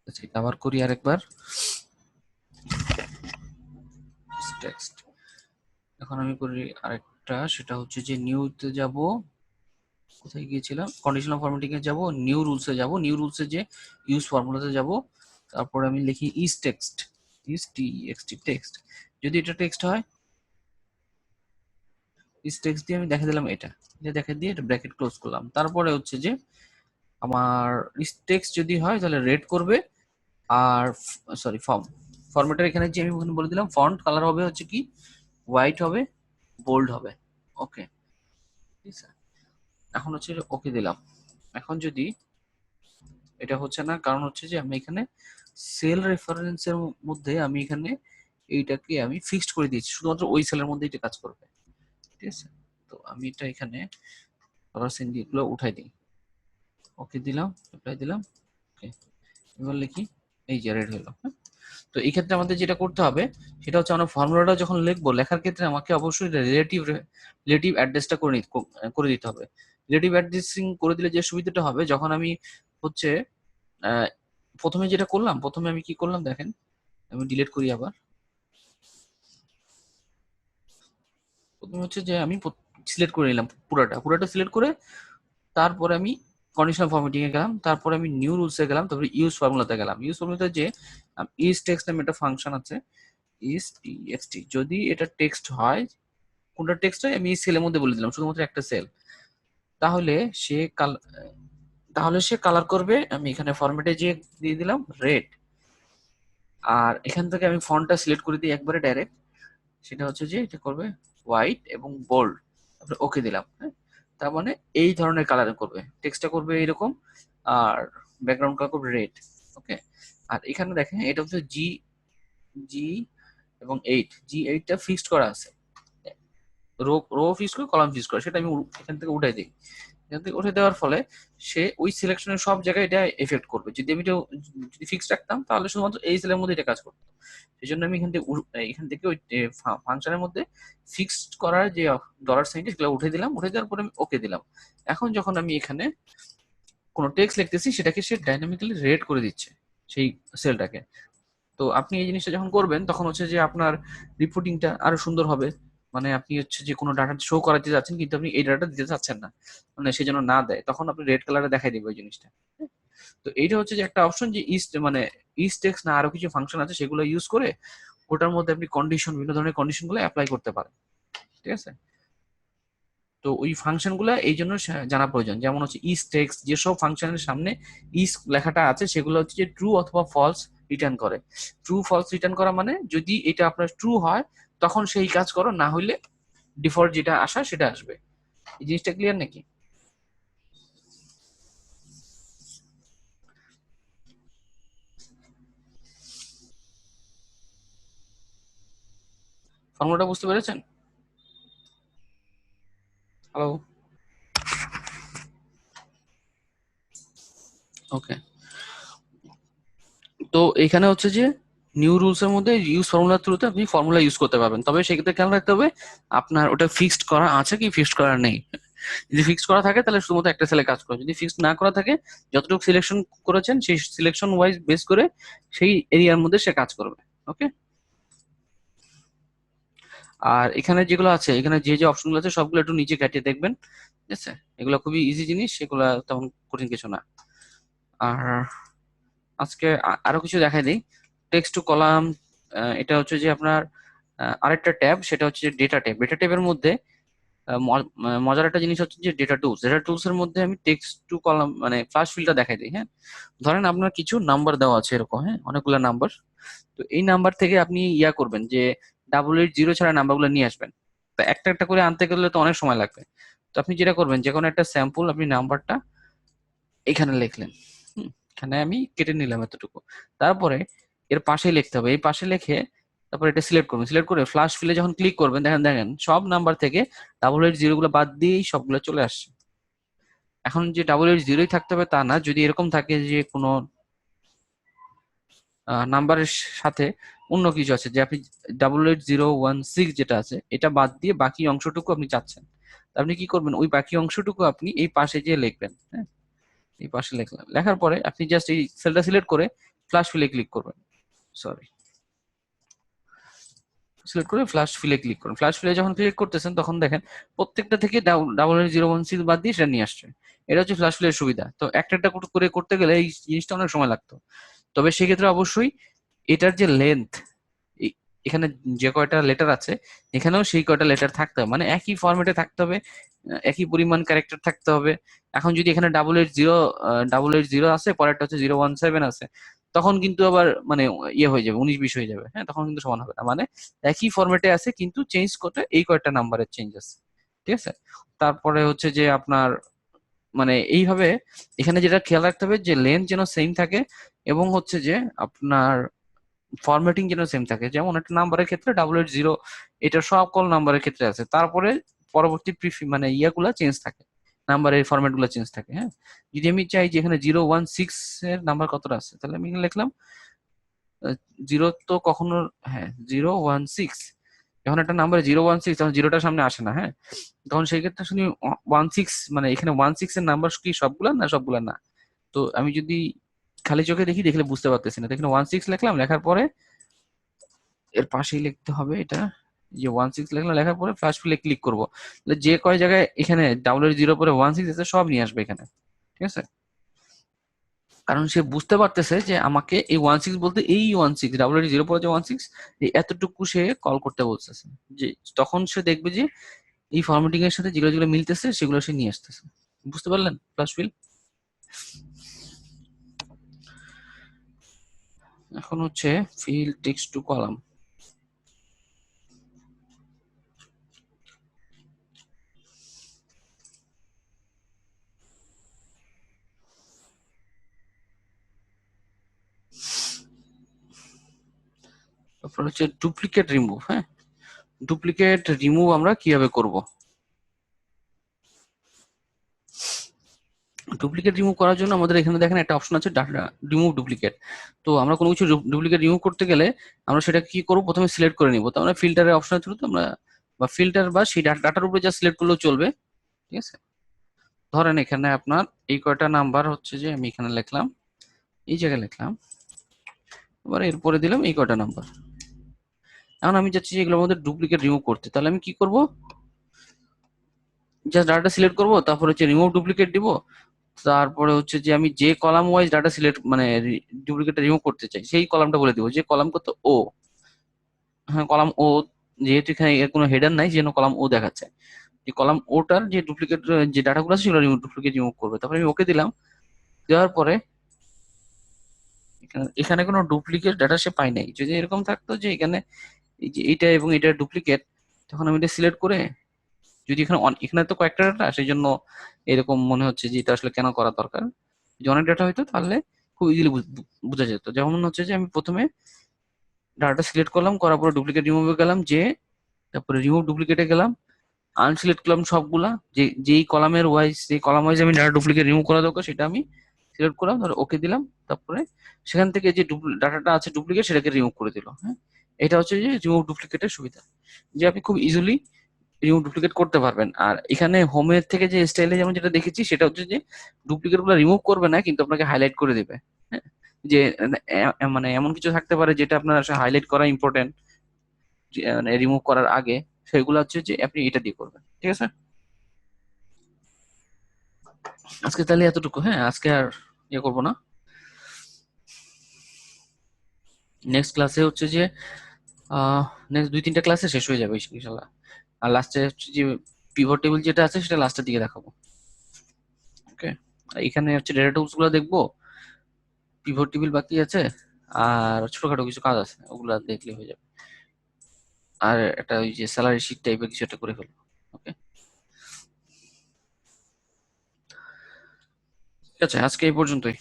S1: আচ্ছা, এটা আবার করি আরেকবার। টেক্সট, এখন আমি করি আরেকটা, সেটা হচ্ছে যে নিউতে যাব। কোথায় গিয়েছিলাম? কন্ডিশনাল ফরম্যাটিং এ যাব, নিউ রুলসে যাব, নিউ রুলসে যে ইউজ ফর্মুলাতে যাব, তারপর আমি লিখি is text, is T X T text. যদি এটা টেক্সট হয়, ইজ টেক্সট দিয়ে আমি দেখা দিলাম এটা, এটা দেখা দিয়ে এটা ব্র্যাকেট ক্লোজ করলাম। তারপরে হচ্ছে যে আমার ইজ টেক্সট যদি হয় তাহলে রেড করবে, আর সরি ফরম্যাটের এখানে যে আমি ওখানে বলে দিলাম ফন্ট কালার হবে হচ্ছে কি হোয়াইট হবে, বোল্ড হবে। ওকে, ঠিক আছে, এখন হচ্ছে ওকে দিলাম। এখন যদি এটা হচ্ছে না, কারণ হচ্ছে যে আমি এখানে সেল রেফারেন্সের মধ্যে আমি এখানে এইটাকে আমি ফিক্সড করে দিয়েছি, শুধুমাত্র ওই সেলের মধ্যে এটা কাজ করবে। ঠিক আছে, তো আমি এটা এখানে কালার সেন্ড এগুলো উঠাই দিই। ওকে দিলাম, অ্যাপ্লাই দিলাম। ওকে, এবার লিখি, এই যে রেড হলো। তো এই ক্ষেত্রে আমাদের যেটা করতে হবে সেটা হচ্ছে আমরা ফর্মুলাটা যখন লিখবো, লেখার ক্ষেত্রে আমাকে অবশ্যই রিলেটিভ রিলেটিভ অ্যাড্রেসটা করে দিতে হবে। রিলেটিভ অ্যাড্রেসিং করে দিলে যে সুবিধাটা হবে, যখন আমি হচ্ছে প্রথমে যেটা করলাম, প্রথমে আমি কি করলাম দেখেন, আমি ডিলিট করি আবার। প্রথমে হচ্ছে যে আমি সিলেক্ট করে নিলাম, পুরাটা পুরাটা সিলেক্ট করে তারপরে আমি কন্ডিশনাল ফরম্যাটিং এ গেলাম, তারপরে আমি নিউ রুলসে গেলাম, তারপরে ইউজ ফর্মুলাতে গেলাম। ইউজ ফর্মুলাতে যে ইজ টেক্সট নামে একটা ফাংশন আছে, ইজ টিএক্সটি, যদি এটা টেক্সট হয়, কোনটা টেক্সট হয় আমি এই সেলের মধ্যে বলে দিলাম, শুধুমাত্র একটা সেল, তাহলে সে তাহলে সে কালার করবে। আমি এখানে ফরম্যাটে যে দিয়ে দিলাম রেড, আর এখান থেকে আমি ফন্টটা সিলেক্ট করে দিই একবারে ডাইরেক্ট, সেটা হচ্ছে যে এটা করবে হোয়াইট এবং বোল্ড। তারপরে ওকে দিলাম। হ্যাঁ, তার মানে এই ধরনের কালারিং করবে, টেক্সটটা করবে এরকম, আর ব্যাকগ্রাউন্ড কালার করবে রেড। ওকে, আর এখানে দেখেন এটা হচ্ছে জি জি এবং 8, জি8টা ফিক্সড করা আছে, রো রো ফিক্স করে কলাম ফিক্স করে, সেটা আমি এখান থেকে উঠাই দিই। এখান থেকে উঠে দেওয়ার ফলে সে ওই সিলেকশনের সব জায়গায় এটা এফেক্ট করবে। যদি আমি যদি ফিক্স রাখতাম তাহলে শুধুমাত্র এই সেলের মধ্যে এটা কাজ করতো। সেই জন্য আমি এখান থেকে ওই ফাংশনের মধ্যে ফিক্সড করার যে ডলার সাইনটা সেগুলো উঠে দিলাম, উঠে দেওয়ার পরে আমি ওকে দিলাম। এখন যখন আমি এখানে কোনো টেক্সট লিখতেছি সেটাকে সে ডাইনামিক্যালি রেড করে দিচ্ছে সেই সেলটাকে। তো আপনি এই জিনিসটা যখন করবেন তখন হচ্ছে যে আপনার রিপোর্টিংটা আরো সুন্দর হবে। মানে আপনি হচ্ছে যে কোনো ডাটা শো করাতে যাচ্ছেন কিন্তু আপনি এই ডাটাটা দিতে চাচ্ছেন না, মানে সে যেন না দেয়, তখন আপনি রেড কালারে দেখাই দিবে ওই জিনিসটা। তো এইটা হচ্ছে যে একটা অপশন, যে মানে ইস টেক্সট না আরো কিছু ফাংশন আছে সেগুলো ইউজ করে ওটার মধ্যে আপনি কন্ডিশন, বিভিন্ন ধরনের কন্ডিশন গুলো অ্যাপ্লাই করতে পারেন। ঠিক আছে, তো ওই ফাংশন গুলো এই জন্য জানা প্রয়োজন। যেমন হচ্ছে ইস টেক্সট, যেসব ফাংশনের সামনে ইস লেখাটা আছে সেগুলো হচ্ছে যে ট্রু অথবা ফলস রিটার্ন করে। ট্রু ফলস রিটার্ন করা মানে যদি এটা আপনার ট্রু হয় তখন সেই কাজ করো, না হইলে ডিফল্ট যেটা আসা সেটা আসবে। এই জিনিসটা ক্লিয়ার নাকি? ফর্মুলাটা বুঝতে পেরেছেন? হ্যালো? ওকে, তো এখানে হচ্ছে যে নিউ রুলস এর মধ্যে ইউজ ফর্মুলার থ্রুতে আপনি ফর্মুলা ইউজ করতে পারবেন, তবে সেক্ষেত্রে খেয়াল রাখতে হবে আপনার ওটা ফিক্সড করা আছে কি ফিক্সড করা নেই। যদি ফিক্সড করা থাকে তাহলে শুধুমাত্র একটা সেলে কাজ করবে, যদি ফিক্সড না করা থাকে যতটুকু সিলেকশন করেছেন সেই সিলেকশন ওয়াইজ বেস করে সেই এরিয়ার মধ্যে সে কাজ করবে। ওকে, আর এখানে যেগুলো আছে, এখানে যে যে অপশনগুলো আছে সবগুলো একটু নিচে ঘাটিয়ে দেখবেন। ঠিক আছে, এগুলো খুবই ইজি জিনিস, সেগুলো তেমন কঠিন কিছু না। আর আজকে আরো কিছু দেখাই দিই। টেক্সট টু কলাম, এটা হচ্ছে যে আপনার আরেকটা ট্যাব, সেটা হচ্ছে যে ডেটা ট্যাব। ডেটা ট্যাবের মধ্যে মজার একটা জিনিস হচ্ছে যে ডেটা টুলস এর মধ্যে আমি টেক্সট টু কলাম মানে ফ্লাশ ফিলটা দেখাই দিই। হ্যাঁ, ধরেন আপনার কিছু নাম্বার দেওয়া আছে এরকম, হ্যাঁ, অনেকগুলো নাম্বার। তো এই নাম্বার থেকে আপনি ইয়া করবেন যে 880 ছাড়া নাম্বারগুলো নিয়ে আসবেন। তো একটা একটা করে আনতে গেলে তো অনেক সময় লাগবে। তো আপনি যেটা করবেন, যে কোনো একটা স্যাম্পল আপনি নাম্বারটা এখানে লিখলেন। এখানে আমি কেটে নিলাম এতটুকু। তারপরে এর পাশে লিখতে হবে, এই পাশে লিখে তারপর এটা সিলেক্ট করবেন। সিলেক্ট করে ফ্লাশ ফিলে যখন ক্লিক করবেন, দেখেন দেখেন সব নাম্বার থেকে 880 গুলো বাদ দিয়েই সবগুলো চলে আসছে। এখন যে 880 থাকতে হবে তা না, যদি এরকম থাকে যে কোনো নাম্বারের সাথে অন্য কিছু আছে, যে আপনি 88016 যেটা আছে এটা বাদ দিয়ে বাকি অংশটুকু আপনি চাচ্ছেন, তা আপনি কি করবেন, ওই বাকি অংশটুকু আপনি এই পাশে যে লিখবেন। হ্যাঁ, এই পাশে লিখলাম, লেখার পরে আপনি জাস্ট এই সেলটা সিলেক্ট করে ফ্লাশ ফিলে ক্লিক করবেন। সরি, সিলেক্ট করে ফ্লাশ ফিলে ক্লিক করুন। ফ্লাশ ফিলে যখন ক্লিক করতেছেন তখন দেখেন প্রত্যেকটা থেকে 88016 বাদ দিয়ে সেটা নিয়ে আসছে। এটা হচ্ছে ফ্লাশ ফিলের সুবিধা। তো একটা একটা করে করতে গেলে এই জিনিসটা অনেক সময় লাগতো। তবে সেক্ষেত্রে অবশ্যই এটার যে লেন্থ, এখানে যে কয়টা লেটার আছে এখানেও সেই কয়টা লেটার থাকতে হবে, মানে একই ফরম্যাটে থাকতে হবে, একই পরিমাণ ক্যারেক্টার থাকতে হবে। এখন যদি এখানে 880 আছে, পরেরটা হচ্ছে 017 আছে, তখন কিন্তু আবার মানে ইয়ে হয়ে যাবে, 19-20 হয়ে যাবে। হ্যাঁ, তখন কিন্তু সমান হবে না। মানে একই ফরম্যাটে আছে কিন্তু চেঞ্জ করতে এই কয়টা নাম্বারের চেঞ্জ আছে। ঠিক আছে। তারপরে হচ্ছে যে আপনার মানে এইভাবে এখানে যেটা খেয়াল রাখতে হবে যে লেন্থ যেন সেম থাকে, এবং হচ্ছে যে আপনার ফরম্যাটিং যেন সেম থাকে। যেমন একটা নাম্বারের ক্ষেত্রে 880, এটা সকল নাম্বারের ক্ষেত্রে আছে। তারপরে পরবর্তী মানে ইয়াগুলা চেঞ্জ থাকে, নাম্বারের ফরম্যাট গুলো চেঞ্জ থাকে। হ্যাঁ, যদি আমি চাই যে এখানে 016 এর নাম্বার কতটা আছে, তাহলে আমি এখানে লিখলাম জিরো তো কখনো, হ্যাঁ 016, যখন একটা নাম্বার 016 তখন জিরোটার সামনে আসে না। হ্যাঁ, তখন সেই ক্ষেত্রে শুনি 16, মানে এখানে 16 এর নাম্বার কি সবগুলা না, সবগুলা না। তো আমি যদি খালি চোখে দেখি, দেখলে বুঝতে পারতেছি না। তো এখানে 16 লিখলাম, লেখার পরে এর পাশেই লিখতে হবে এটা, যে 16 লিখলাম, লেখার পরে ফ্লাশ ফিলে ক্লিক করবো। তাহলে যে কয় জায়গায় এখানে 880 পরে 16 আছে সব নিয়ে আসবে এখানে। ঠিক আছে, কারণ সে বুঝতে পারতেছে যে আমাকে এই 16 বলতে এই 16 880 পরে যে 16 এই এতটুকু সে কল করতে বলতেছে। যে তখন সে দেখবে যে এই ফরম্যাটিং এর সাথে যেগুলো যেগুলো মিলতেছে সেগুলো সে নিয়ে আসতেছে। বুঝতে পারলেন ফ্লাশ ফিল? এখন হচ্ছে ফিল টেক্সট টু কলাম। তারপর হচ্ছে ডুপ্লিকেট রিমুভ। হ্যাঁ, ডুপ্লিকেট রিমুভ আমরা কিভাবে করব? ডুপ্লিকেট রিমুভ করার জন্য আমাদের এখানে দেখেন একটা অপশন আছে, ডাটা রিমুভ ডুপ্লিকেট। তো আমরা কোনো কিছু ডুপ্লিকেট রিমুভ করতে গেলে আমরা সেটা কি করব, প্রথমে সিলেক্ট করে নিব। তো আমরা ফিল্টারের অপশনের থ্রুতে আমরা বা ফিল্টার বা সেই ডাটার উপরে যা সিলেক্ট করলেও চলবে। ঠিক আছে, ধরেন এখানে আপনার এই কয়টা নাম্বার হচ্ছে যে আমি এখানে লিখলাম, এই জায়গায় লিখলাম, এবার এরপরে দিলাম এই কয়টা নাম্বার। এখন আমি চাচ্ছি যে এগুলোর মধ্যে ডুপ্লিকেট রিমুভ করতে, তাহলে আমি কি করব, জাস্ট ডাটা সিলেক্ট করব, তারপর হচ্ছে রিমুভ ডুপ্লিকেট দিব। তারপরে হচ্ছে যে আমি যে কলাম ওয়াইজ ডাটা সিলেক্ট মানে ডুপ্লিকেটটা রিমুভ করতে চাই সেই কলামটা বলে দিব, যে কলাম কত ও। হ্যাঁ, কলাম ও, যেহেতু এখানে এর কোনো হেডার নাই যেন কলাম ও দেখাচ্ছে, এই কলাম ওটার যে ডুপ্লিকেট যে ডাটাগুলো আছে সেগুলো ডুপ্লিকেট রিমুভ করবে। তারপরে আমি ওকে দিলাম। দেওয়ার পরে এখানে এখানে কোনো ডুপ্লিকেট ডাটা সে পাই নাই। যদি এরকম থাকতো যে এখানে এই যে এইটা এবং এটা ডুপ্লিকেট, তখন আমি এটা সিলেক্ট করে, যদি এখানে এখানে তো কয়েকটা ডাটা সেই জন্য এরকম মনে হচ্ছে যে এটা আসলে কেন করা দরকার। যদি অনেক ডাটা হইতো তাহলে খুব ইজিলি বোঝা যেত। যেমন হচ্ছে যে আমি প্রথমে ডাটাটা সিলেক্ট করলাম, করার পরে ডুপ্লিকেট রিমুভে গেলাম, যে তারপরে রিমুভ ডুপ্লিকেটে গেলাম, আনসিলেক্ট করলাম সবগুলা, যে যেই কলামের ওয়াইজ, যেই কলাম ওয়াইজ আমি ডাটা ডুপ্লিকেট রিমুভ করা দরকার সেটা আমি সিলেক্ট করলাম, ধরো ওকে দিলাম। তারপরে সেখান থেকে যে ডাটাটা আছে ডুপ্লিকেট সেটাকে রিমুভ করে দিল। হ্যাঁ, এটা হচ্ছে যে রিমুভ ডুপ্লিকেটের সুবিধা, যে আপনি খুব ইজিলি রিমুভ ডুপ্লিকেট করতে পারবেন। আর এখানে হোমের থেকে যে স্টাইলে যেমন যেটা দেখেছি সেটা হচ্ছে যে ডুপ্লিকেট গুলো রিমুভ করবে না, কিন্তু আপনাকে হাইলাইট করে দিবে। হ্যাঁ, যে মানে এমন কিছু থাকতে পারে যেটা আপনার হাইলাইট করা ইম্পর্টেন্ট, মানে রিমুভ করার আগে, সেগুলো হচ্ছে যে আপনি এটা দিয়ে করবেন। ঠিক আছে, আজকে তাহলে এতটুকু। হ্যাঁ, আজকে আর ইয়ে করবো না। নেক্সট ক্লাসে হচ্ছে যে নেক্সট 2-3টা ক্লাসে শেষ হয়ে যাবে ইনশাল্লাহ। আর লাস্টে হচ্ছে যে পিভট টেবিল যেটা আছে সেটা লাস্টের দিকে দেখাবো। ওকে, এখানে হচ্ছে ডেটা টুলস গুলো দেখবো, পিভট টেবিল বাকি আছে, আর ছোটখাটো কিছু কাজ আছে, ওগুলা দেখলে হয়ে যাবে। আর একটা ওই যে স্যালারি শিট টাইপের কিছু একটা করে ফেলবো। ওকে, ঠিক আছে, আজকে এই পর্যন্তই।